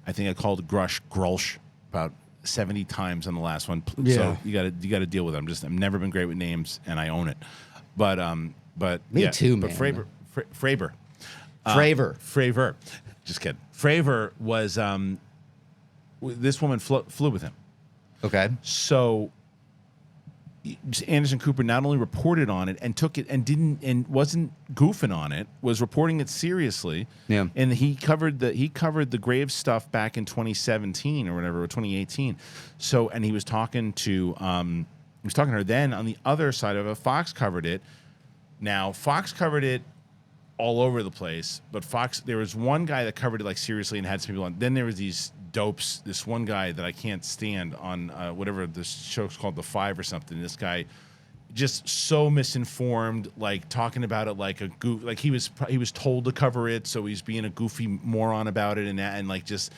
Speaker 1: I think I called Grulsch about 70 times on the last one.
Speaker 2: Yeah.
Speaker 1: So you got to deal with it. I've never been great with names, and I own it. But
Speaker 2: me too, man.
Speaker 1: But Fravor. Just kidding. Fravor was this woman flew with him.
Speaker 2: Okay.
Speaker 1: So Anderson Cooper not only reported on it and took it and wasn't goofing on it, was reporting it seriously.
Speaker 2: Yeah.
Speaker 1: And he covered the Graves stuff back in 2017 or whatever, or 2018. So, and he was talking to her. Then on the other side of it, Fox covered it. Now Fox covered it all over the place, but there was one guy that covered it like seriously and had some people on. Then there was these dopes. This one guy that I can't stand on whatever this show's called, The Five or something. This guy just so misinformed, like talking about it like a goof, like he was told to cover it, so he's being a goofy moron about it, and like just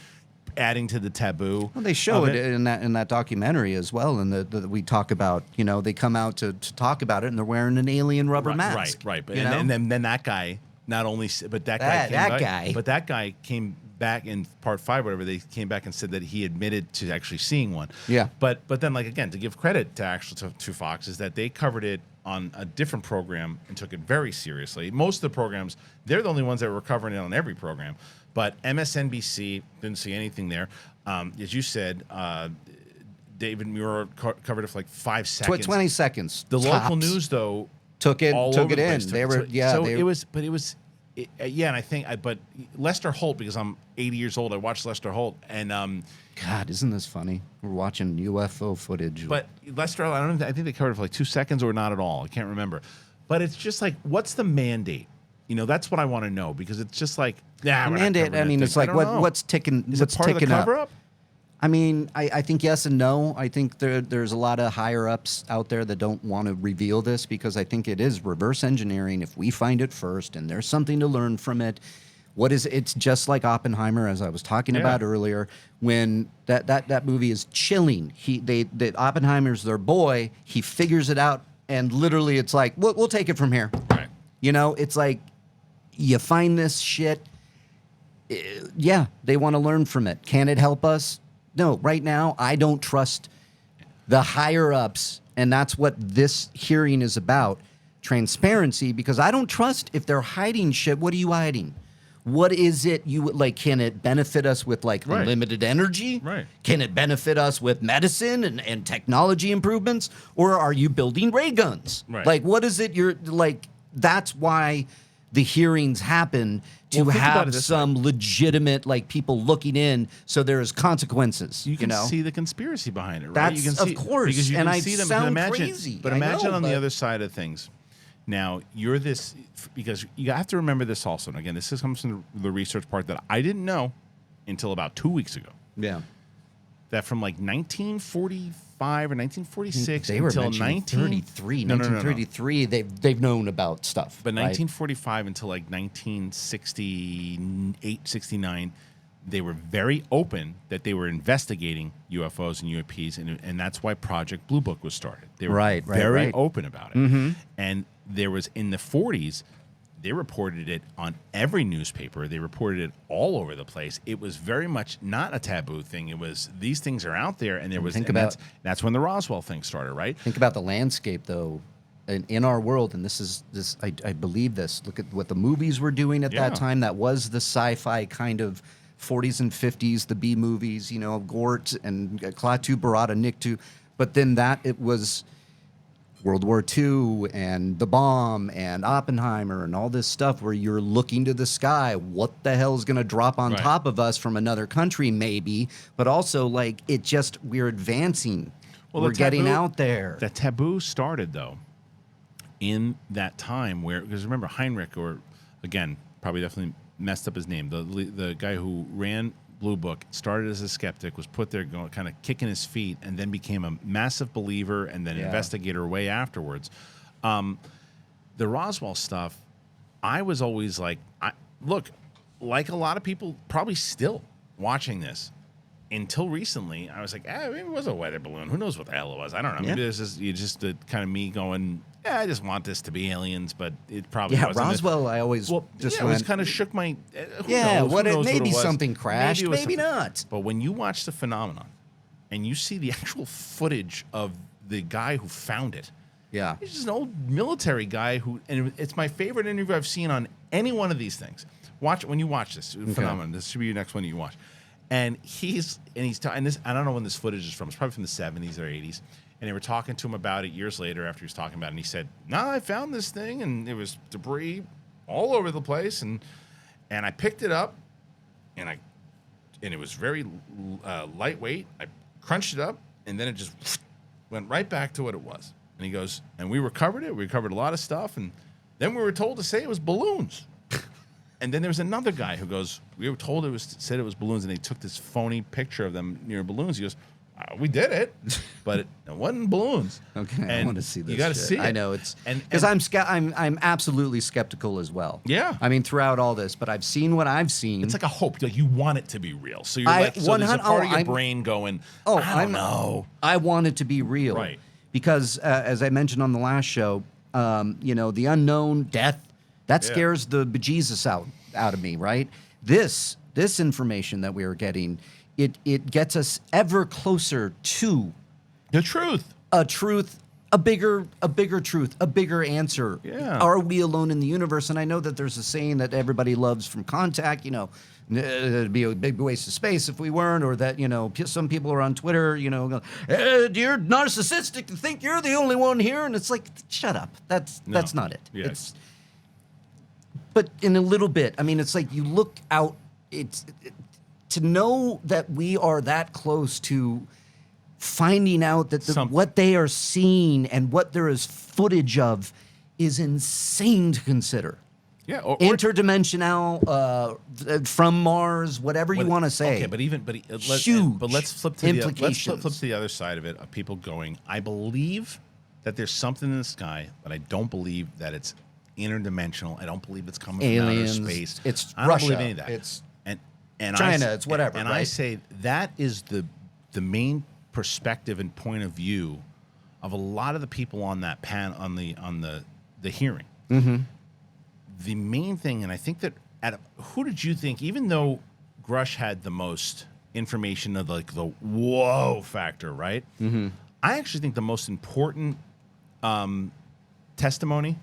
Speaker 1: adding to the taboo.
Speaker 2: Well, they show it in that documentary as well, and we talk about, they come out to talk about it, and they're wearing an alien rubber mask.
Speaker 1: Right. And then that guy not only, but that guy came back in part 5, whatever. They came back and said that he admitted to actually seeing one.
Speaker 2: Yeah.
Speaker 1: But then, like, again, to give credit to Fox is that they covered it on a different program and took it very seriously. Most of the programs, they're the only ones that were covering it on every program. But MSNBC didn't see anything there. As you said, David Muir covered it for like 5 seconds.
Speaker 2: 20 seconds.
Speaker 1: The local news, though,
Speaker 2: took it in.
Speaker 1: And I think, but Lester Holt, because I'm 80 years old, I watched Lester Holt, and
Speaker 2: God, isn't this funny? We're watching UFO footage.
Speaker 1: But Lester, I think they covered it for like 2 seconds or not at all. I can't remember. But it's just like, what's the mandate? That's what I want to know, because it's just like,
Speaker 2: mandate. I mean, it's like what's ticking.
Speaker 1: Is it part of the cover-up?
Speaker 2: I mean, I think yes and no. I think there's a lot of higher-ups out there that don't want to reveal this, because I think it is reverse engineering if we find it first and there's something to learn from it. It's just like Oppenheimer, as I was talking about earlier, when that movie is chilling. Oppenheimer's their boy. He figures it out, and literally it's like, we'll take it from here.
Speaker 1: Right.
Speaker 2: It's like, you find this shit, they want to learn from it. Can it help us? No, right now, I don't trust the higher-ups, and that's what this hearing is about, transparency, because I don't trust if they're hiding shit. What are you hiding? What is it can it benefit us with unlimited energy?
Speaker 1: Right.
Speaker 2: Can it benefit us with medicine and technology improvements? Or are you building ray guns?
Speaker 1: Right.
Speaker 2: What is it that's why the hearings happen, to have some legitimate people looking in, so there's consequences.
Speaker 1: You can see the conspiracy behind it, right?
Speaker 2: Of course.
Speaker 1: Because you
Speaker 2: and
Speaker 1: can see them.
Speaker 2: Sound
Speaker 1: imagine,
Speaker 2: crazy.
Speaker 1: But imagine on the other side of things. Now, you're this, because you have to remember this also. And again, this comes from the research part that I didn't know until about 2 weeks ago.
Speaker 2: Yeah.
Speaker 1: That from 1945 or 1946
Speaker 2: they were
Speaker 1: until
Speaker 2: 1933.
Speaker 1: No.
Speaker 2: 1933, they've known about stuff.
Speaker 1: But 1945 until 1968, 69, they were very open that they were investigating UFOs and UAPs, and that's why Project Blue Book was started. They were very open about it. And there was, in the 40s, they reported it on every newspaper. They reported it all over the place. It was very much not a taboo thing. It was, these things are out there, and there was, that's when the Roswell thing started, right?
Speaker 2: Think about the landscape, though, in our world, and I believe this. Look at what the movies were doing at that time. That was the sci-fi kind of 40s and 50s, the B movies, you know, Gort and Klaatu Barada Nikto. But then it was World War II and the bomb and Oppenheimer and all this stuff where you're looking to the sky. What the hell is going to drop on top of us from another country, maybe? But also, like, we're advancing. Well, we're getting out there.
Speaker 1: The taboo started, though, in that time where, because remember, Heinrich, or again, probably definitely messed up his name. The guy who ran Blue Book started as a skeptic, was put there going, kind of kicking his feet, and then became a massive believer and then investigator way afterwards. The Roswell stuff, I was always like, look, like a lot of people probably still watching this, until recently, I was like, maybe it was a weather balloon. Who knows what the hell it was? I don't know. Maybe this is just kind of me going, I just want this to be aliens, but it probably wasn't.
Speaker 2: Roswell, I always
Speaker 1: just always kind of shook my. Who knows
Speaker 2: maybe
Speaker 1: what it
Speaker 2: something crashed, maybe not.
Speaker 1: But when you watch the phenomenon, and you see the actual footage of the guy who found it, he's just an old military guy and it's my favorite interview I've seen on any one of these things. When you watch this phenomenon. This should be your next one you watch. And he's talking this. I don't know when this footage is from. It's probably from the 70s or 80s. And they were talking to him about it years later after he was talking about it. And he said, I found this thing, and it was debris all over the place. And I picked it up, and it was very lightweight. I crunched it up, and then it just went right back to what it was. And he goes, and we recovered it. We recovered a lot of stuff. And then we were told to say it was balloons. And then there was another guy who goes, we were told said it was balloons, and they took this phony picture of them near balloons. He goes, we did it, but it wasn't balloons.
Speaker 2: Okay,
Speaker 1: and
Speaker 2: I want to see this.
Speaker 1: You got to see it.
Speaker 2: I know it's because I'm absolutely skeptical as well.
Speaker 1: Yeah,
Speaker 2: I mean throughout all this, but I've seen what I've seen.
Speaker 1: It's like a hope. Like you want it to be real, so you're like, so there's a part of your brain going, I don't know.
Speaker 2: I want it to be real,
Speaker 1: right?
Speaker 2: Because as I mentioned on the last show, the unknown, death, that scares the bejesus out of me, right? This information that we are getting, it gets us ever closer to
Speaker 1: the truth.
Speaker 2: A bigger truth, a bigger answer.
Speaker 1: Yeah.
Speaker 2: Are we alone in the universe? And I know that there's a saying that everybody loves from Contact, it'd be a big waste of space if we weren't, or that, some people are on Twitter, go, you're narcissistic to think you're the only one here. And it's like, shut up. That's not it.
Speaker 1: Yeah.
Speaker 2: But in a little bit, I mean, it's like you look out, to know that we are that close to finding out that what they are seeing and what there is footage of is insane to consider.
Speaker 1: Yeah,
Speaker 2: interdimensional, from Mars, whatever you want to say.
Speaker 1: Okay, let's flip to the other side of it. Of people going, I believe that there's something in the sky, but I don't believe that it's interdimensional. I don't believe it's coming
Speaker 2: aliens,
Speaker 1: from outer space.
Speaker 2: It's
Speaker 1: I don't
Speaker 2: Russia.
Speaker 1: believe any of that.
Speaker 2: It's
Speaker 1: and
Speaker 2: China. It's whatever.
Speaker 1: And
Speaker 2: right?
Speaker 1: I say that is the main perspective and point of view of a lot of the people on that on the hearing.
Speaker 2: Mm-hmm.
Speaker 1: The main thing, and I think that who did you think, even though Grush had the most information of like the whoa factor, right?
Speaker 2: Mm-hmm.
Speaker 1: I actually think the most important testimony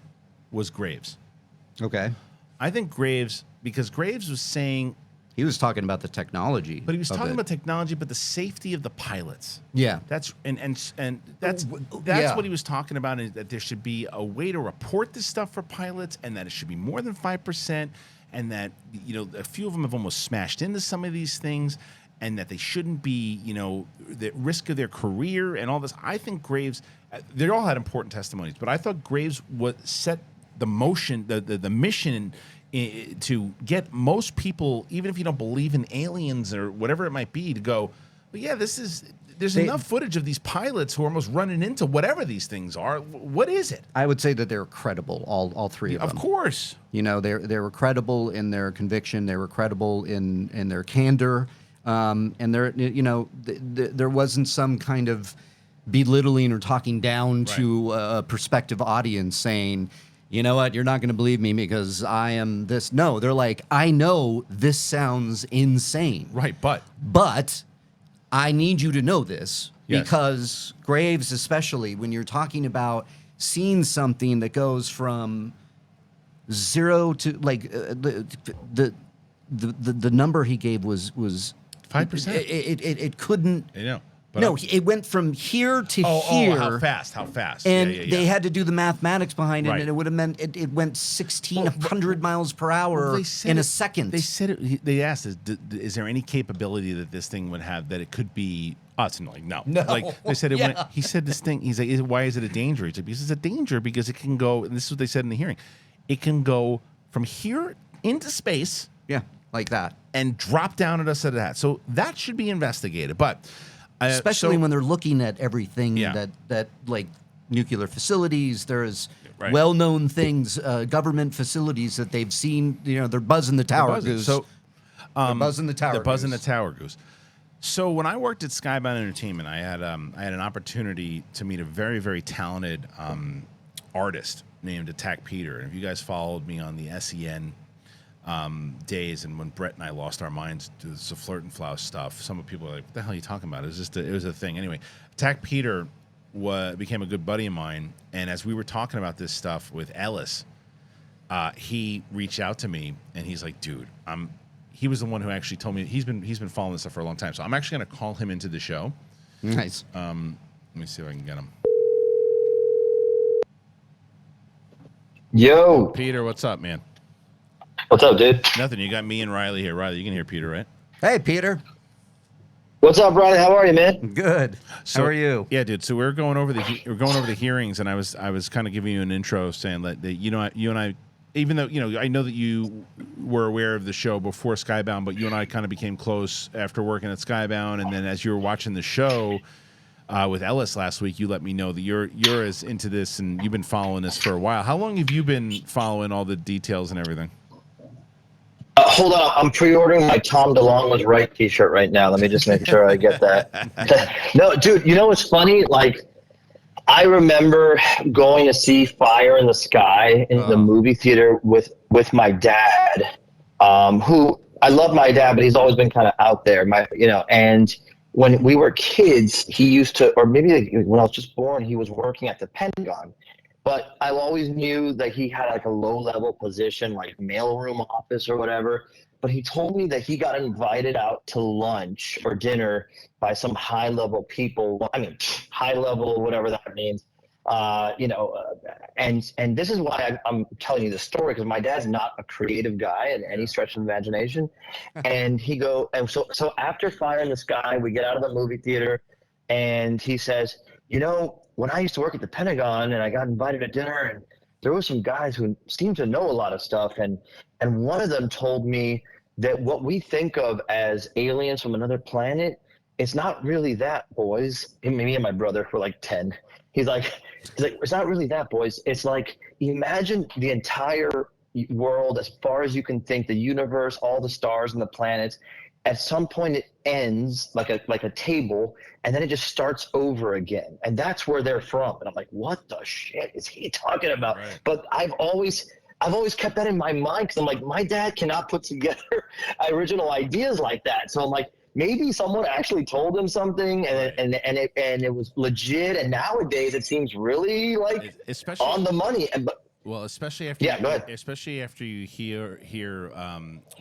Speaker 1: was Graves.
Speaker 2: Okay.
Speaker 1: I think because Graves was saying,
Speaker 2: he was talking about the technology.
Speaker 1: But he was talking about technology, but the safety of the pilots.
Speaker 2: Yeah.
Speaker 1: That's what he was talking about, is that there should be a way to report this stuff for pilots, and that it should be more than 5%, and that a few of them have almost smashed into some of these things, and that they shouldn't be the risk of their career and all this. I think Graves, they all had important testimonies, but I thought Graves set the motion, the mission to get most people, even if you don't believe in aliens or whatever it might be, to go, well, yeah, this is there's enough footage of these pilots who are almost running into whatever these things are. What is it?
Speaker 2: I would say that they're credible, all three of them.
Speaker 1: Of course.
Speaker 2: You know, they were credible in their conviction. They were credible in their candor. And there wasn't some kind of belittling or talking down to a prospective audience saying, you know what, you're not going to believe me because I am this. No, they're like, I know this sounds insane.
Speaker 1: Right, but
Speaker 2: I need you to know this
Speaker 1: Yes.
Speaker 2: because Graves, especially when you're talking about seeing something that goes from 0 to like the number he gave was
Speaker 1: 5%.
Speaker 2: It couldn't.
Speaker 1: I know.
Speaker 2: No, it went from here to here.
Speaker 1: How fast? How fast?
Speaker 2: And
Speaker 1: yeah.
Speaker 2: they had to do the mathematics behind it,
Speaker 1: Right.
Speaker 2: and it would have meant it went 1,600 miles per hour in a second.
Speaker 1: They said they asked, is there any capability that this thing would have that it could be us? And like, no. Like they said, he said this thing. He's like, why is it a danger? He's like, because it's a danger because it can go. And this is what they said in the hearing. It can go from here into space.
Speaker 2: Yeah, like that.
Speaker 1: And drop down at us at that. So that should be investigated. But
Speaker 2: especially when they're looking at everything that like nuclear facilities, there's well-known things, government facilities that they've seen. You know, they're buzzing the tower goose.
Speaker 1: So
Speaker 2: they're buzzing the tower.
Speaker 1: They're buzzing the tower goose. So when I worked at Skybound Entertainment, I had an opportunity to meet a very, very talented artist named Attack Peter. And if you guys followed me on the SEN days and when Brett and I lost our minds to the Flirt and Flouse stuff, some of people are like, what the hell are you talking about? It was a thing. Anyway, Attack Peter became a good buddy of mine. And as we were talking about this stuff with Ellis, he reached out to me and he's like, dude, he was the one who actually told me he's been following this stuff for a long time. So I'm actually going to call him into the show.
Speaker 2: Nice.
Speaker 1: Let me see if I can get him.
Speaker 3: Yo.
Speaker 1: Peter, what's up, man?
Speaker 3: What's up, dude?
Speaker 1: Nothing. You got me and Reilly here. Reilly, you can hear Peter, right?
Speaker 2: Hey, Peter.
Speaker 3: What's up, Riley? How are you, man?
Speaker 2: Good.
Speaker 1: So,
Speaker 2: how are you?
Speaker 1: Yeah, dude. So we're going over the hearings, and I was kind of giving you an intro, saying that you and I, even though I know that you were aware of the show before Skybound, but you and I kind of became close after working at Skybound, and then as you were watching the show with Ellis last week, you let me know that you're as into this and you've been following this for a while. How long have you been following all the details and everything?
Speaker 3: Hold on, I'm pre-ordering my Tom DeLonge was right T-shirt right now. Let me just make sure I get that. No, dude, you know what's funny? Like, I remember going to see Fire in the Sky in the movie theater with my dad, who I love my dad, but he's always been kind of out there. And when we were kids, he used to, or maybe when I was just born, he was working at the Pentagon. But I always knew that he had like a low-level position, like mailroom office or whatever. But he told me that he got invited out to lunch or dinner by some high-level people. I mean, high-level, whatever that means. And this is why I'm telling you this story, because my dad's not a creative guy in any stretch of imagination. And so after Fire in the Sky, we get out of the movie theater, and he says, when I used to work at the Pentagon and I got invited to dinner, and there were some guys who seemed to know a lot of stuff, and one of them told me that what we think of as aliens from another planet, it's not really that, boys. And me and my brother were like 10. He's like, it's not really that, boys. It's like, imagine the entire world as far as you can think, the universe, all the stars and the planets. At some point it ends like a table, and then it just starts over again. And that's where they're from. And I'm like, what the shit is he talking about? Right. But I've always kept that in my mind, because I'm like, my dad cannot put together original ideas like that. So I'm like, maybe someone actually told him something, and it was legit. And nowadays it seems really like especially on the money.
Speaker 1: Well, especially after you hear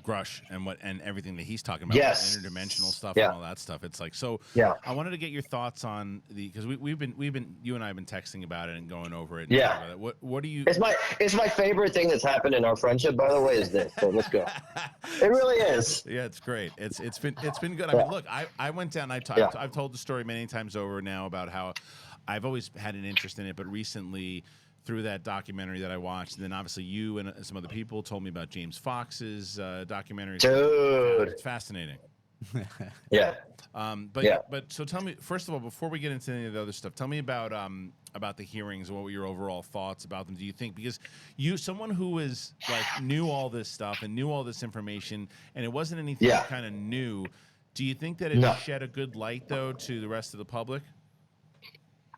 Speaker 1: Grush and everything that he's talking about, interdimensional stuff and all that stuff. It's like, so. Yeah. I wanted to get your thoughts on because we've been you and I have been texting about it and going over it. And what do you?
Speaker 3: It's my favorite thing that's happened in our friendship, by the way, is this. So let's go. It really is.
Speaker 1: Yeah, it's great. It's been good. I mean, look, I went down. I've told the story many times over now about how I've always had an interest in it, but recently, through that documentary that I watched, and then obviously you and some other people told me about James Fox's documentary.
Speaker 3: Dude,
Speaker 1: it's fascinating.
Speaker 3: Yeah.
Speaker 1: But so tell me, first of all, before we get into any of the other stuff, tell me about the hearings. What were your overall thoughts about them? Do you think, because someone who is like knew all this stuff and knew all this information, and it wasn't anything kind of new, do you think that it shed a good light though to the rest of the public?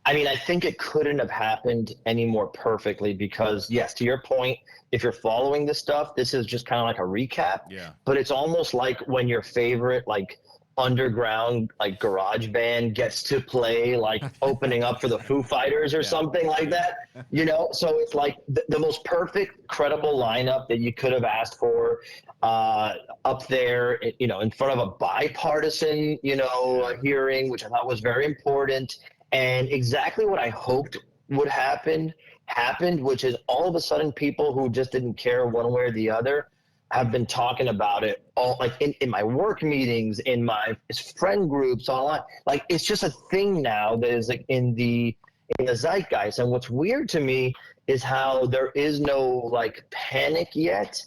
Speaker 3: I mean, I think it couldn't have happened any more perfectly because, yes, to your point, if you're following this stuff, this is just kind of like a recap.
Speaker 1: Yeah.
Speaker 3: But it's almost like when your favorite, like, underground, like, garage band gets to play, like, opening up for the Foo Fighters or something like that, you know? So it's like the most perfect, credible lineup that you could have asked for up there, you know, in front of a bipartisan, you know, hearing, which I thought was very important. And exactly what I hoped would happen happened, which is all of a sudden people who just didn't care one way or the other have been talking about it all, like in my work meetings, in my friend groups, all that. Like, it's just a thing now that is like in the zeitgeist. And what's weird to me is how there is no like panic yet,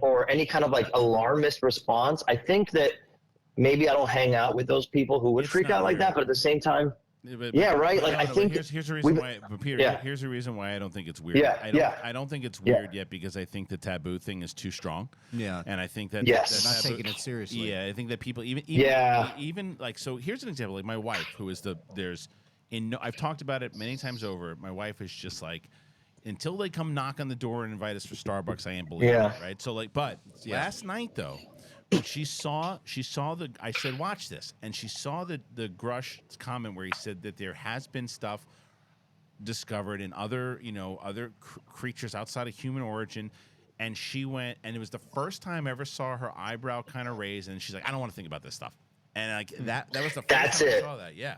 Speaker 3: or any kind of like alarmist response. I think that maybe I don't hang out with those people who would freak out like that, but at the same time, right. Like, I think
Speaker 1: here's the reason why. But Peter, here's the reason why I don't think it's weird. I don't think it's weird yet because I think the taboo thing is too strong.
Speaker 2: Yeah,
Speaker 1: and I think that
Speaker 2: they're not taking it seriously.
Speaker 1: Yeah, I think that people even like, so here's an example. Like my wife, who is I've talked about it many times over. My wife is just like, until they come knock on the door and invite us for Starbucks, I ain't believing it, right? So like, but last night though, when she saw I said, watch this, and she saw the Grush comment where he said that there has been stuff discovered in other creatures outside of human origin, and she went, and it was the first time I ever saw her eyebrow kind of raise, and she's like, I don't want to think about this stuff, and like that was the first time I saw that. Yeah,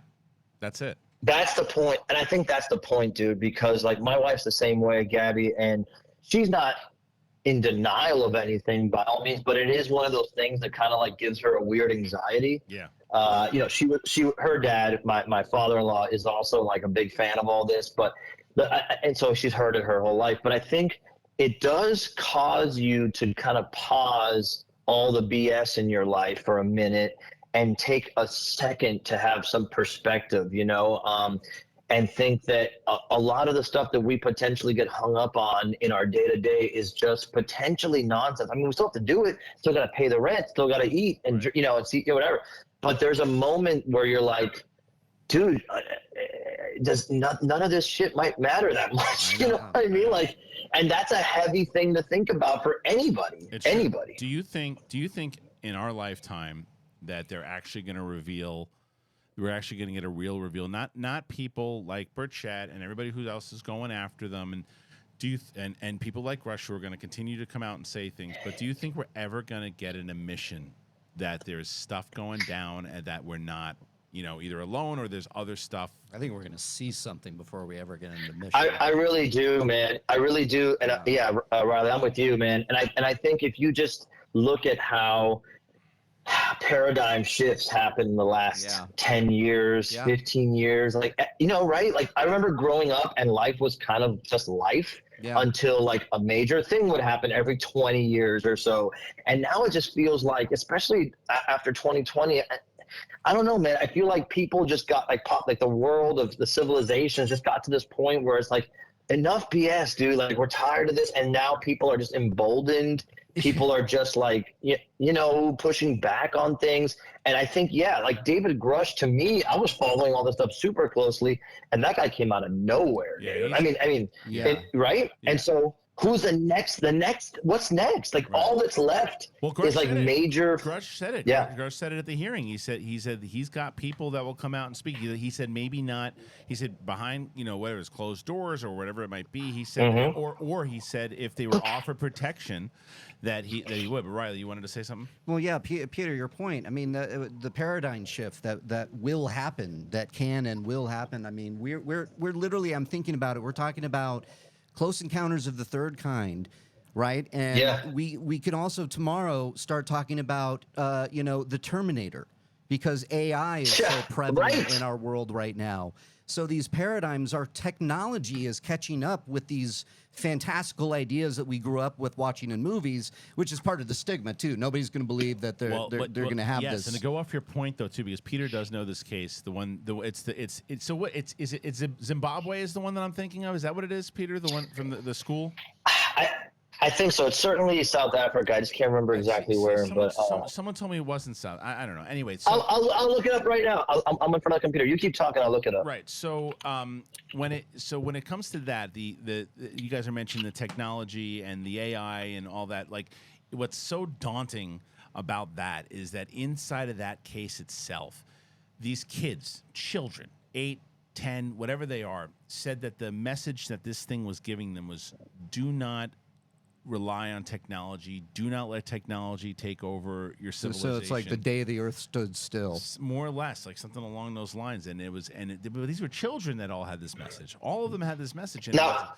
Speaker 1: that's it.
Speaker 3: That's the point. And I think that's the point, dude, because like my wife's the same way, Gabby, and she's not in denial of anything by all means, but it is one of those things that kind of like gives her a weird anxiety.
Speaker 1: Yeah.
Speaker 3: You know, her dad, my father-in-law, is also like a big fan of all this, and so she's heard it her whole life. But I think it does cause you to kind of pause all the BS in your life for a minute and take a second to have some perspective, you know, and think that a lot of the stuff that we potentially get hung up on in our day-to-day is just potentially nonsense. I mean, we still have to do it, still got to pay the rent, still got to eat and, you know, and see, whatever. But there's a moment where you're like, dude, none of this shit might matter that much. You know what I mean? Like, and that's a heavy thing to think about for anybody. Anybody.
Speaker 1: Do you think in our lifetime that they're actually going to we're actually going to get a real reveal, not people like Bert Chat and everybody who else is going after them, and and people like Rush who are going to continue to come out and say things, but do you think we're ever going to get an admission that there's stuff going down and that we're not, you know, either alone or there's other stuff?
Speaker 2: I think we're going to see something before we ever get an admission.
Speaker 3: I really do, man. I really do. And Riley, I'm with you, man. And I think if you just look at how paradigm shifts happen in the last 10 years, 15 years, like, you know, right? Like, I remember growing up and life was kind of just life until like a major thing would happen every 20 years or so. And now it just feels like, especially after 2020, I don't know, man. I feel like people just got like the world of the civilizations just got to this point where it's like, enough BS, dude. Like, we're tired of this. And now people are just emboldened. People are just like, you know, pushing back on things. And I think, like David Grush, to me, I was following all this stuff super closely, and that guy came out of nowhere. Dude. I mean, right? Yeah. And so who's the next? What's next? Like, all that's left is like major.
Speaker 1: Grush said it.
Speaker 3: Yeah.
Speaker 1: Grush said it at the hearing. He said he's got people that will come out and speak. He said maybe not. He said behind, you know, whether it's closed doors or whatever it might be. He said, or he said if they were offered protection, that he would. But Reilly, you wanted to say something?
Speaker 2: Well, yeah, Peter, your point. I mean, the paradigm shift that will happen, that can and will happen. I mean, we're literally. I'm thinking about it. We're talking about Close Encounters of the Third Kind, right? And we could also tomorrow start talking about the Terminator, because AI is so prevalent
Speaker 3: Right.
Speaker 2: in our world right now. So these paradigms, our technology is catching up with these fantastical ideas that we grew up with watching in movies, which is part of the stigma too. Nobody's going to believe that they're going to have
Speaker 1: yes,
Speaker 2: this.
Speaker 1: and to go off your point though too, because Peter does know this case. It's Zimbabwe is the one that I'm thinking of. Is that what it is, Peter? The one from the school?
Speaker 3: I think so. It's certainly South Africa. I just can't remember exactly where.
Speaker 1: Someone told me it wasn't South. I don't know. Anyway,
Speaker 3: I'll look it up right now. I'm in front of the computer. You keep talking. I'll look it up.
Speaker 1: Right. So when it comes to that, the you guys are mentioning the technology and the AI and all that. Like, what's so daunting about that is that inside of that case itself, these kids, children, 8, 10, whatever they are, said that the message that this thing was giving them was, do not rely on technology. Do not let technology take over your civilization.
Speaker 2: So it's like the day the earth stood still.
Speaker 1: More or less, like something along those lines. And but these were children that all had this message. All of them had this message. And I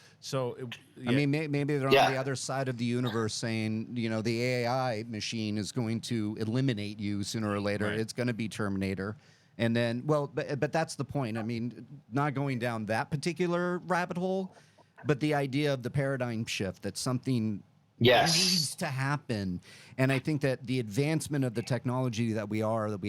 Speaker 2: mean, maybe they're on the other side of the universe saying, you know, the AI machine is going to eliminate you sooner or later.
Speaker 1: Right.
Speaker 2: It's going to be Terminator. And then, well, but that's the point. I mean, not going down that particular rabbit hole, but the idea of the paradigm shift, that something needs to happen. And I think that the advancement of the technology that we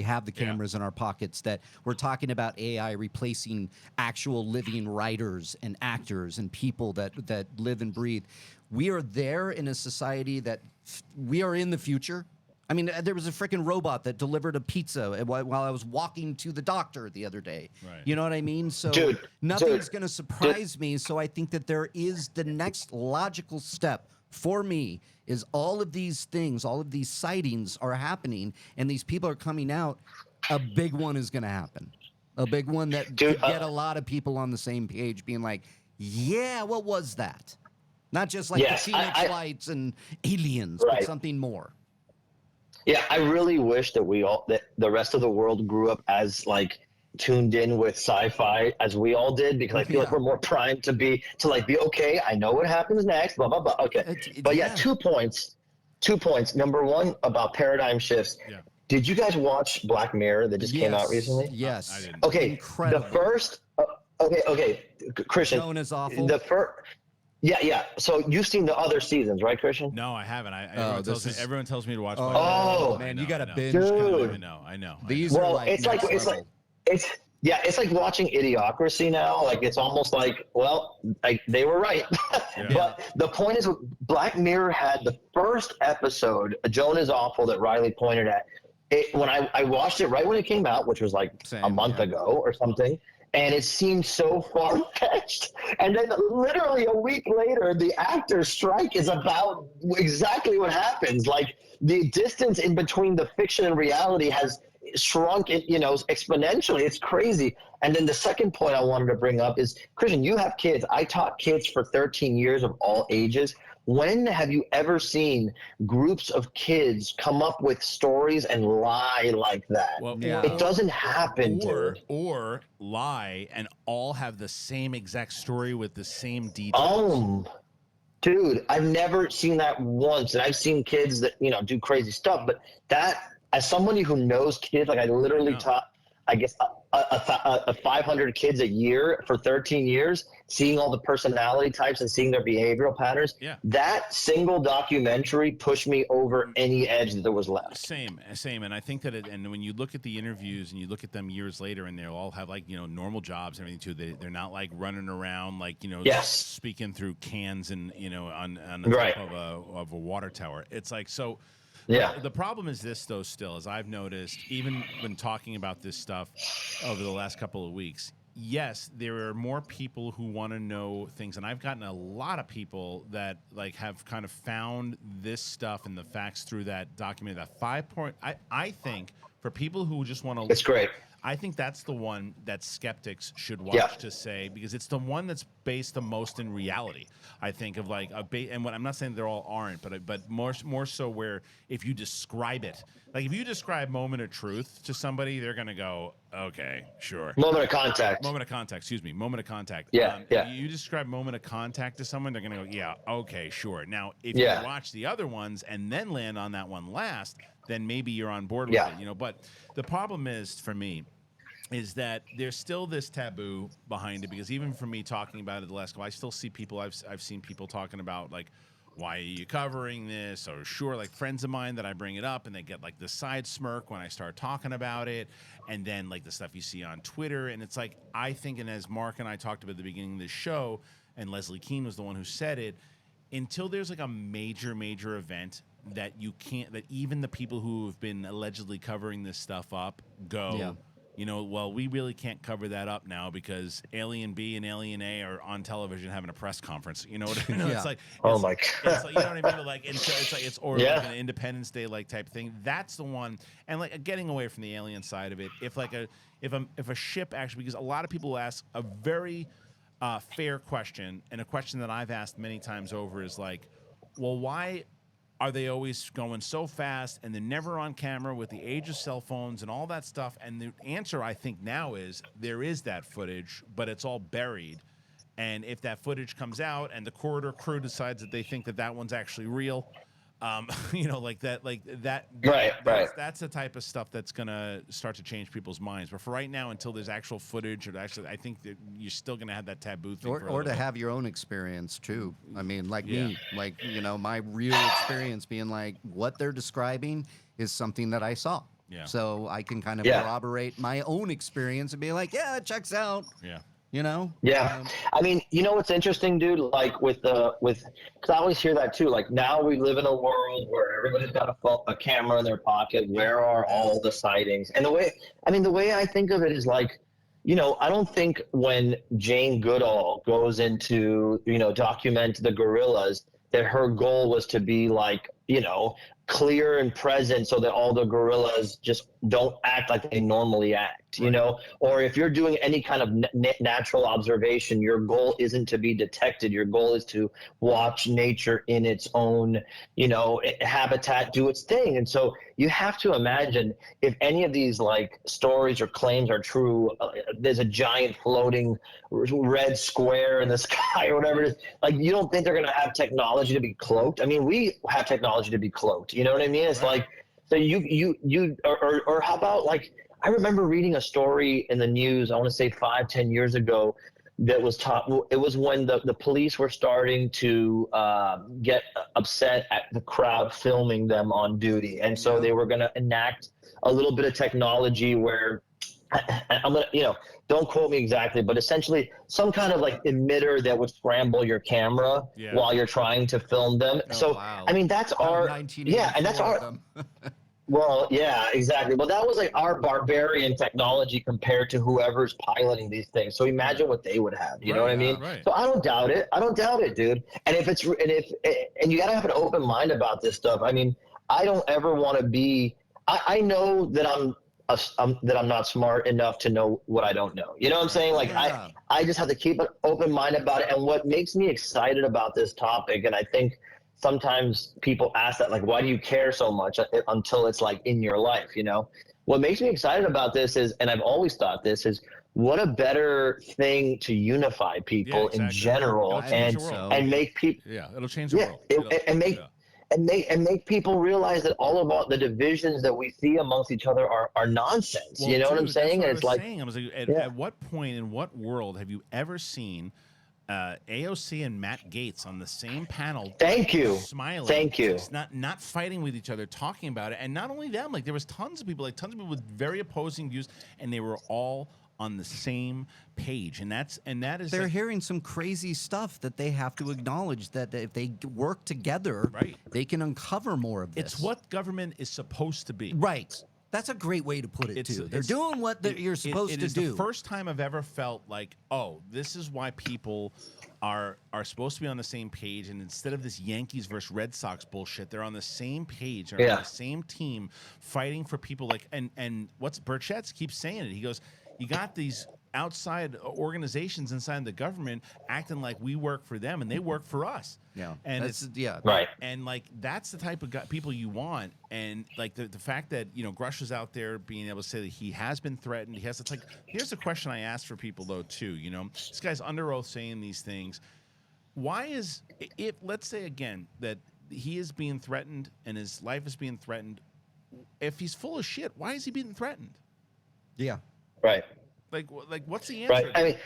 Speaker 2: have the cameras in our pockets, that we're talking about AI replacing actual living writers and actors and people that live and breathe. We are there in a society that we are in the future. I mean, there was a freaking robot that delivered a pizza while I was walking to the doctor the other day.
Speaker 1: Right.
Speaker 2: You know what I mean? So nothing's going to surprise me. So I think that there is the next logical step for me is all of these things, all of these sightings are happening, and these people are coming out. A big one is going to happen. A big one that could get a lot of people on the same page being like, yeah, what was that? Not just like the Phoenix Lights and aliens, but something more.
Speaker 3: Yeah, I really wish that that the rest of the world grew up as like tuned in with sci-fi as we all did, because I feel like we're more primed to be okay. I know what happens next. Blah blah blah. Okay, but 2 points. 2 points. Number one, about paradigm shifts. Yeah. Did you guys watch Black Mirror that just came out recently?
Speaker 2: Yes.
Speaker 1: I didn't.
Speaker 3: Okay.
Speaker 2: Incredible.
Speaker 3: The first. Okay. Kristian.
Speaker 2: Joan is awful.
Speaker 3: The first. Yeah. So you've seen the other seasons, right, Kristian?
Speaker 1: No, I haven't. Everyone tells me to watch.
Speaker 2: Oh man, you got to binge.
Speaker 3: Dude.
Speaker 1: I know.
Speaker 2: These are like
Speaker 3: it's like watching Idiocracy now. Like, it's almost like, well, they were right. But the point is, Black Mirror had the first episode, Joan is Awful, that Reilly pointed at. When I watched it right when it came out, which was like a month ago or something, and it seemed so far-fetched. And then literally a week later, the actors' strike is about exactly what happens. Like, the distance in between the fiction and reality has shrunk, exponentially. It's crazy. And then the second point I wanted to bring up is, Kristian, you have kids. I taught kids for 13 years of all ages. When have you ever seen groups of kids come up with stories and lie like that?
Speaker 1: Well,
Speaker 3: it doesn't happen, dude.
Speaker 1: Or lie and all have the same exact story with the same details.
Speaker 3: Dude, I've never seen that once. And I've seen kids that, do crazy stuff. But that, as somebody who knows kids, like I literally taught, I guess, 500 kids a year for 13 years, seeing all the personality types and seeing their behavioral patterns. Yeah. That single documentary pushed me over any edge that there was left.
Speaker 1: Same. And I think that and when you look at the interviews and you look at them years later, and they'll all have normal jobs and everything too. They're not like running around like, speaking through cans and, on the top of a water tower. It's like, so. Yeah. The problem is this, though, still, as I've noticed, even when talking about this stuff over the last couple of weeks, yes, there are more people who want to know things. And I've gotten a lot of people that have kind of found this stuff and the facts through that documentary. That 5 point, I think for people who just want to.
Speaker 3: It's great.
Speaker 1: I think that's the one that skeptics should watch to say, because it's the one that's based the most in reality. I think of and what I'm not saying they're all aren't, but more so where if you describe it, like if you describe Moment of Truth to somebody, they're gonna go, okay, sure.
Speaker 3: Moment of Contact.
Speaker 1: Moment of Contact.
Speaker 3: Yeah.
Speaker 1: If you describe Moment of Contact to someone, they're gonna go, yeah, okay, sure. Now, if you watch the other ones and then land on that one last, then maybe you're on board with it, you know. But the problem is for me is that there's still this taboo behind it, because even for me talking about it the last couple, I still see people, I've seen people talking about like, why are you covering this? Or sure, like friends of mine that I bring it up and they get like the side smirk when I start talking about it. And then like the stuff you see on Twitter. And it's like, I think, and as Mark and I talked about at the beginning of this show, and Leslie Keane was the one who said it, until there's like a major event that you can't, that even the people who have been allegedly covering this stuff up go, you know, well, we really can't cover that up now because Alien B and Alien A are on television having a press conference. You know what I mean? It's like,
Speaker 3: oh my
Speaker 1: God. It's like, you know what I mean? But like, and so it's like, it's or like an Independence Day like type thing. That's the one. And like getting away from the alien side of it. If like if a ship actually, because a lot of people ask a very fair question, and a question that I've asked many times over is like, well, why are they always going so fast and they're never on camera with the age of cell phones and all that stuff? And the answer, I think, now is there is that footage, but it's all buried. And if that footage comes out and the corridor crew decides that they think that that one's actually real, you know, like that, that's the type of stuff that's gonna start to change people's minds. But for right now, until there's actual footage, or actually, I think that you're still gonna have that taboo thing.
Speaker 2: Or to have your own experience too. I mean, like me, like, you know, my real experience being like, what they're describing is something that I saw.
Speaker 1: Yeah.
Speaker 2: So I can kind of corroborate my own experience and be like, yeah, it checks out.
Speaker 1: Yeah.
Speaker 2: You know?
Speaker 3: I mean, you know what's interesting, dude? Like because I always hear that too. Like now we live in a world where everybody's got a camera in their pocket. Where are all the sightings? And the way I think of it is like, you know, I don't think when Jane Goodall goes into, you know, document the gorillas, that her goal was to be like, you know, clear and present so that all the gorillas just don't act like they normally act, you know? Or if you're doing any kind of natural observation, your goal isn't to be detected. Your goal is to watch nature in its own, you know, habitat, do its thing. And so you have to imagine if any of these like stories or claims are true, there's a giant floating red square in the sky or whatever it is. Like, you don't think they're going to have technology to be cloaked? I mean, we have technology to be cloaked. You know what I mean? It's like, so or how about like, I remember reading a story in the news, I want to say 5-10 years ago, that was it was when the police were starting to get upset at the crowd filming them on duty. And so they were going to enact a little bit of technology where, I'm gonna, you know, don't quote me exactly, but essentially some kind of like emitter that would scramble your camera while you're trying to film them. I mean, that's and that's our. Well, yeah, exactly. Well, that was like our barbarian technology compared to whoever's piloting these things. So imagine what they would have. You know what I mean?
Speaker 1: Right.
Speaker 3: So I don't doubt it. I don't doubt it, dude. And and you got to have an open mind about this stuff. I mean, I don't ever want to be. I know that I'm not smart enough to know what I don't know. You know what I'm saying? Like I just have to keep an open mind about it. And what makes me excited about this topic, and I think sometimes people ask that, like, why do you care so much until it's like in your life, you know? What makes me excited about this is, and I've always thought this is, what a better thing to unify people in general and make people.
Speaker 1: Yeah, it'll change the world.
Speaker 3: And make people realize that all of the divisions that we see amongst each other are nonsense.
Speaker 1: Well,
Speaker 3: you know what I'm saying?
Speaker 1: That's what I was like, at what point in what world have you ever seen AOC and Matt Gaetz on the same panel?
Speaker 3: Thank you.
Speaker 1: Smiling.
Speaker 3: Thank you.
Speaker 1: Just not fighting with each other, talking about it. And not only them, like there was tons of people with very opposing views, and they were all on the same page. And that is
Speaker 2: they're hearing some crazy stuff that they have to acknowledge, that if they work together, they can uncover more of this.
Speaker 1: It's what government is supposed to be.
Speaker 2: Right. That's a great way to put it, too. They're doing what you're supposed to do.
Speaker 1: It is the first time I've ever felt like, oh, this is why people are supposed to be on the same page, and instead of this Yankees versus Red Sox bullshit, they're on the same page, they're on the same team, fighting for people like, and what's Burchett's keeps saying it. He goes, you got these outside organizations inside the government acting like we work for them and they work for us.
Speaker 2: Yeah.
Speaker 1: And
Speaker 3: right.
Speaker 1: And like, that's the type of people you want. And like the fact that, you know, Grush is out there being able to say that he has been threatened. It's like, here's the question I ask for people though, too, you know, this guy's under oath saying these things. Why is, if let's say again, that he is being threatened and his life is being threatened, if he's full of shit, why is he being threatened?
Speaker 2: Yeah.
Speaker 3: Right.
Speaker 1: Like what's the answer?
Speaker 3: Right. I mean,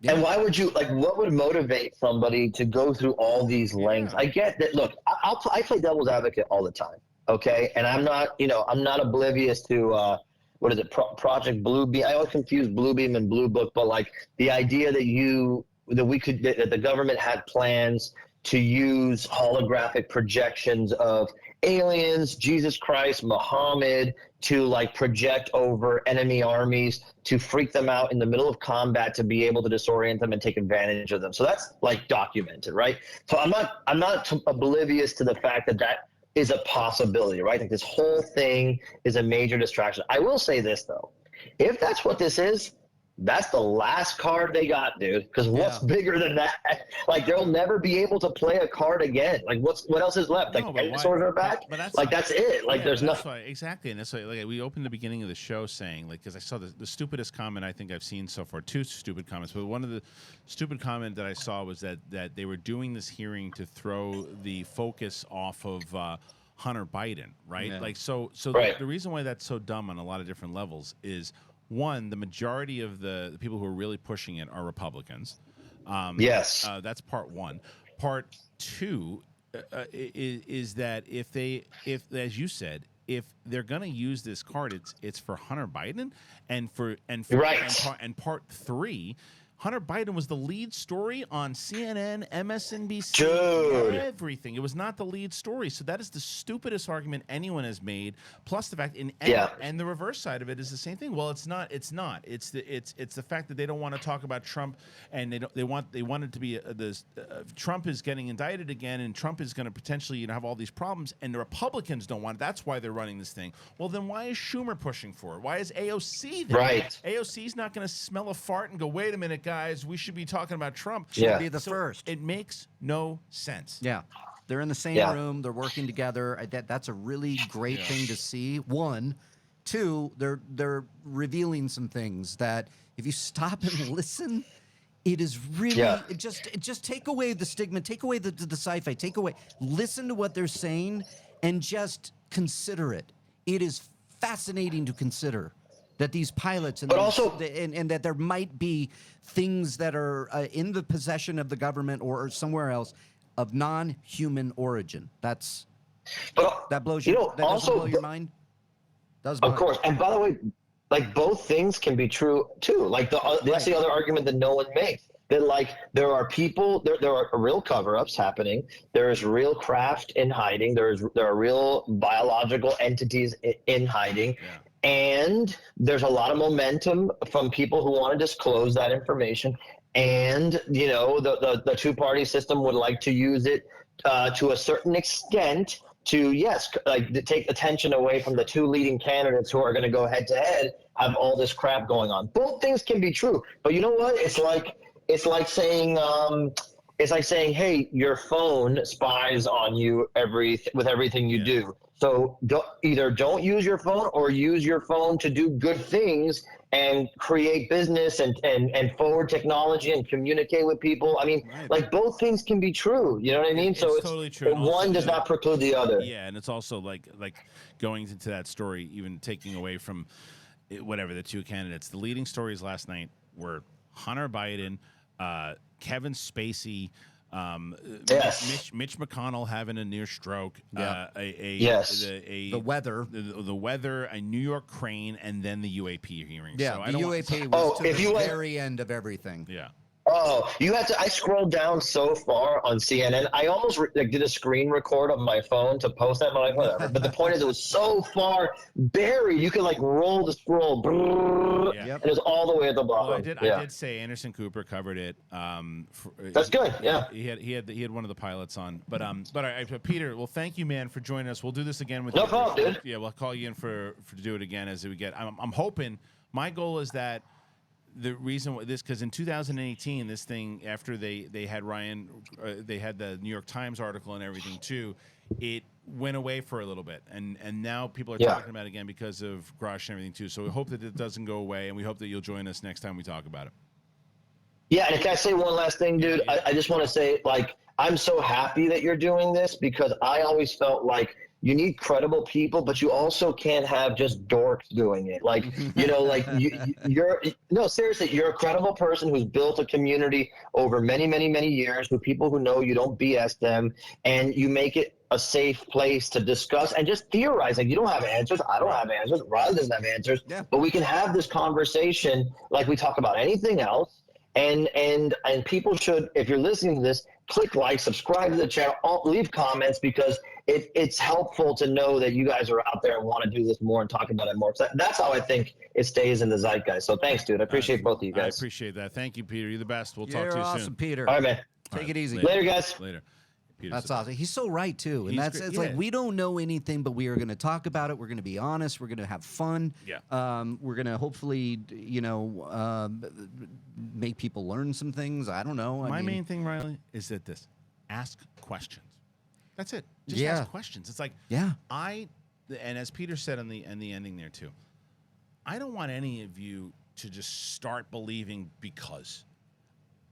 Speaker 3: and why would you what would motivate somebody to go through all these lengths?
Speaker 1: Yeah.
Speaker 3: I get that. Look, I play devil's advocate all the time. Okay. And I'm not oblivious to, what is it? Project Bluebeam. I always confuse Bluebeam and Blue Book, but like the idea that that the government had plans to use holographic projections of aliens, Jesus Christ, Muhammad, to like project over enemy armies to freak them out in the middle of combat, to be able to disorient them and take advantage of them. So that's like documented, right? So I'm not oblivious to the fact that is a possibility, right? Like this whole thing is a major distraction. I will say this though, if that's what this is, that's the last card they got, dude. Because what's bigger than that? Like they'll never be able to play a card again. Like what else is left? Like dinosaurs are back.
Speaker 1: But
Speaker 3: that's it. Like there's nothing.
Speaker 1: Exactly, and that's why. Like we opened the beginning of the show saying, like, because I saw the stupidest comment I think I've seen so far. Two stupid comments, but one of the stupid comment that I saw was that they were doing this hearing to throw the focus off of Hunter Biden, right? Yeah. Like so right. The reason why that's so dumb on a lot of different levels is, one, the majority of the people who are really pushing it are Republicans.
Speaker 3: Yes.
Speaker 1: That's part one. Part two is that if as you said, if they're going to use this card, it's for Hunter Biden, and part three, Hunter Biden was the lead story on CNN, MSNBC,
Speaker 3: Dude.
Speaker 1: Everything. It was not the lead story. So that is the stupidest argument anyone has made. Plus the fact, and the reverse side of it is the same thing. Well, it's not. It's the fact that they don't want to talk about Trump, and they want it to be Trump is getting indicted again, and Trump is going to potentially have all these problems, and the Republicans don't want it. That's why they're running this thing. Well, then why is Schumer pushing for it? Why is AOC there?
Speaker 3: Right.
Speaker 1: AOC's not going to smell a fart and go, wait a minute, guys, we should be talking about Trump.
Speaker 2: Should be the first.
Speaker 1: It makes no sense.
Speaker 2: Yeah. They're in the same room. They're working together. That's a really great thing to see. One. Two, they're revealing some things that if you stop and listen, it is really it just take away the stigma, take away the sci-fi, listen to what they're saying and just consider it. It is fascinating to consider that these pilots and that there might be things that are in the possession of the government or somewhere else of non-human origin. That blows you. That doesn't blow your mind.
Speaker 3: Of course, and by the way, like both things can be true too. Like that's the other argument that no one makes. That like there are people, there are real cover-ups happening. There is real craft in hiding. There are real biological entities in hiding. Yeah. And there's a lot of momentum from people who want to disclose that information. And, the two-party system would like to use it to a certain extent to, to take attention away from the two leading candidates who are going to go head-to-head, have all this crap going on. Both things can be true. But you know what? It's like saying, hey, your phone spies on you with everything you do. So don't use your phone or use your phone to do good things and create business and forward technology and communicate with people. I mean, like both things can be true. You know what I mean?
Speaker 1: It's totally true.
Speaker 3: One does not preclude the other.
Speaker 1: Yeah, and it's also like going into that story, even taking away from whatever the two candidates. The leading stories last night were Hunter Biden, Kevin Spacey, Mitch McConnell having a near stroke,
Speaker 2: the
Speaker 1: weather, a New York crane, and then the UAP hearing.
Speaker 2: Yeah,
Speaker 1: so
Speaker 2: the UAP was to the very end of everything.
Speaker 1: Yeah.
Speaker 3: Oh, I scrolled down so far on CNN. I almost did a screen record of my phone to post that, but whatever. But the point is, it was so far buried. You could roll the scroll, and it was all the way at the bottom.
Speaker 1: Well, I did say Anderson Cooper covered it.
Speaker 3: That's good. Yeah,
Speaker 1: he had one of the pilots on. But Peter, well, thank you, man, for joining us. We'll do this again with
Speaker 3: no problem, dude.
Speaker 1: Yeah, we'll call you in to do it again as we get. I'm hoping. My goal is that. The reason because in 2018, this thing, after they had Ryan, they had the New York Times article and everything too, it went away for a little bit. And now people are talking about it again because of Grush and everything too. So we hope that it doesn't go away, and we hope that you'll join us next time we talk about it.
Speaker 3: Yeah, and can I say one last thing, dude? I just want to say, I'm so happy that you're doing this because I always felt like you need credible people, but you also can't have just dorks doing it. Like, you know, like you're no, seriously, you're a credible person who's built a community over many, many, many years with people who know you don't BS them, and you make it a safe place to discuss and just theorize. Like, you don't have answers. I don't have answers. Riley doesn't have answers.
Speaker 2: Yeah.
Speaker 3: But we can have this conversation like we talk about anything else. And people should, if you're listening to this, click like, subscribe to the channel, leave comments, because it's helpful to know that you guys are out there and want to do this more and talk about it more. So that's how I think it stays in the zeitgeist. So thanks, dude. I appreciate both of you guys.
Speaker 1: I appreciate that. Thank you, Peter. You're the best. We'll talk
Speaker 2: You're
Speaker 1: to you
Speaker 2: awesome,
Speaker 1: soon.
Speaker 2: Peter.
Speaker 3: All right, man.
Speaker 2: Take it easy.
Speaker 3: Later, guys.
Speaker 1: Later. Peter's
Speaker 2: That's awesome. He's so right too, and
Speaker 1: He's
Speaker 2: that's
Speaker 1: great.
Speaker 2: it's
Speaker 1: Yeah.
Speaker 2: like we don't know anything, but we are going to talk about it. We're going to be honest. We're going to have fun.
Speaker 1: Yeah.
Speaker 2: We're going to hopefully, make people learn some things. I don't know.
Speaker 1: My main thing, Reilly, is that ask questions. That's it. Just
Speaker 2: Yeah.
Speaker 1: ask questions. It's like,
Speaker 2: Yeah.
Speaker 1: and as Peter said in the ending there too, I don't want any of you to just start believing because.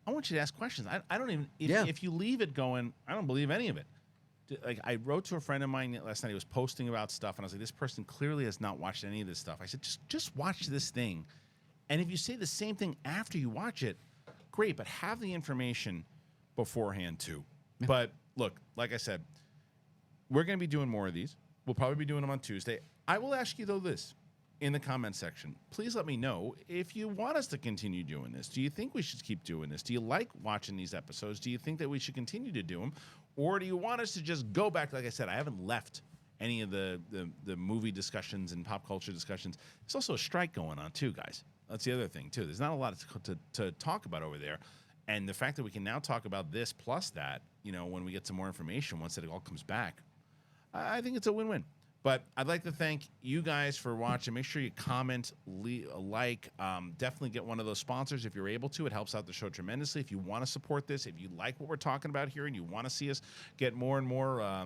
Speaker 1: I want you to ask questions. I don't even, if you leave it going, I don't believe any of it. Like, I wrote to a friend of mine last night. He was posting about stuff, and I was like, this person clearly has not watched any of this stuff. I said, just watch this thing. And if you say the same thing after you watch it, great, but have the information beforehand too. Yeah. But look, like I said, we're going to be doing more of these. We'll probably be doing them on Tuesday. I will ask you, though, this in the comment section. Please let me know if you want us to continue doing this. Do you think we should keep doing this? Do you like watching these episodes? Do you think that we should continue to do them? Or do you want us to just go back? Like I said, I haven't left any of the movie discussions and pop culture discussions. There's also a strike going on too, guys. That's the other thing too. There's not a lot to talk about over there. And the fact that we can now talk about this plus that, when we get some more information, once it all comes back, I think it's a win-win. But I'd like to thank you guys for watching. Make sure you comment, definitely get one of those sponsors if you're able to. It helps out the show tremendously. If you want to support this, if you like what we're talking about here and you want to see us get more and more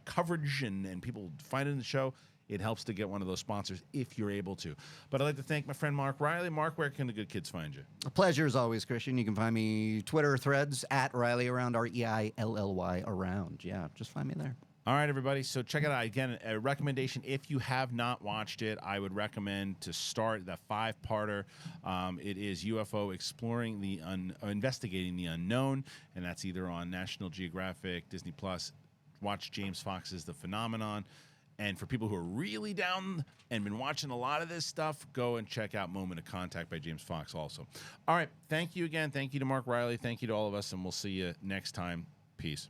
Speaker 1: coverage and people finding the show, it helps to get one of those sponsors if you're able to. But I'd like to thank my friend Mark Reilly. Mark, where can the good kids find you?
Speaker 2: A pleasure as always, Kristian. You can find me Twitter threads at Reilly Around, REILLY Around. Yeah, just find me there.
Speaker 1: All right, everybody. So check it out. Again, a recommendation. If you have not watched it, I would recommend to start the 5-parter. It is UFO Exploring Investigating the Unknown, and that's either on National Geographic, Disney Plus. Watch James Fox's The Phenomenon. And for people who are really down and been watching a lot of this stuff, go and check out Moment of Contact by James Fox also. All right. Thank you again. Thank you to Mark Reilly. Thank you to all of us, and we'll see you next time. Peace.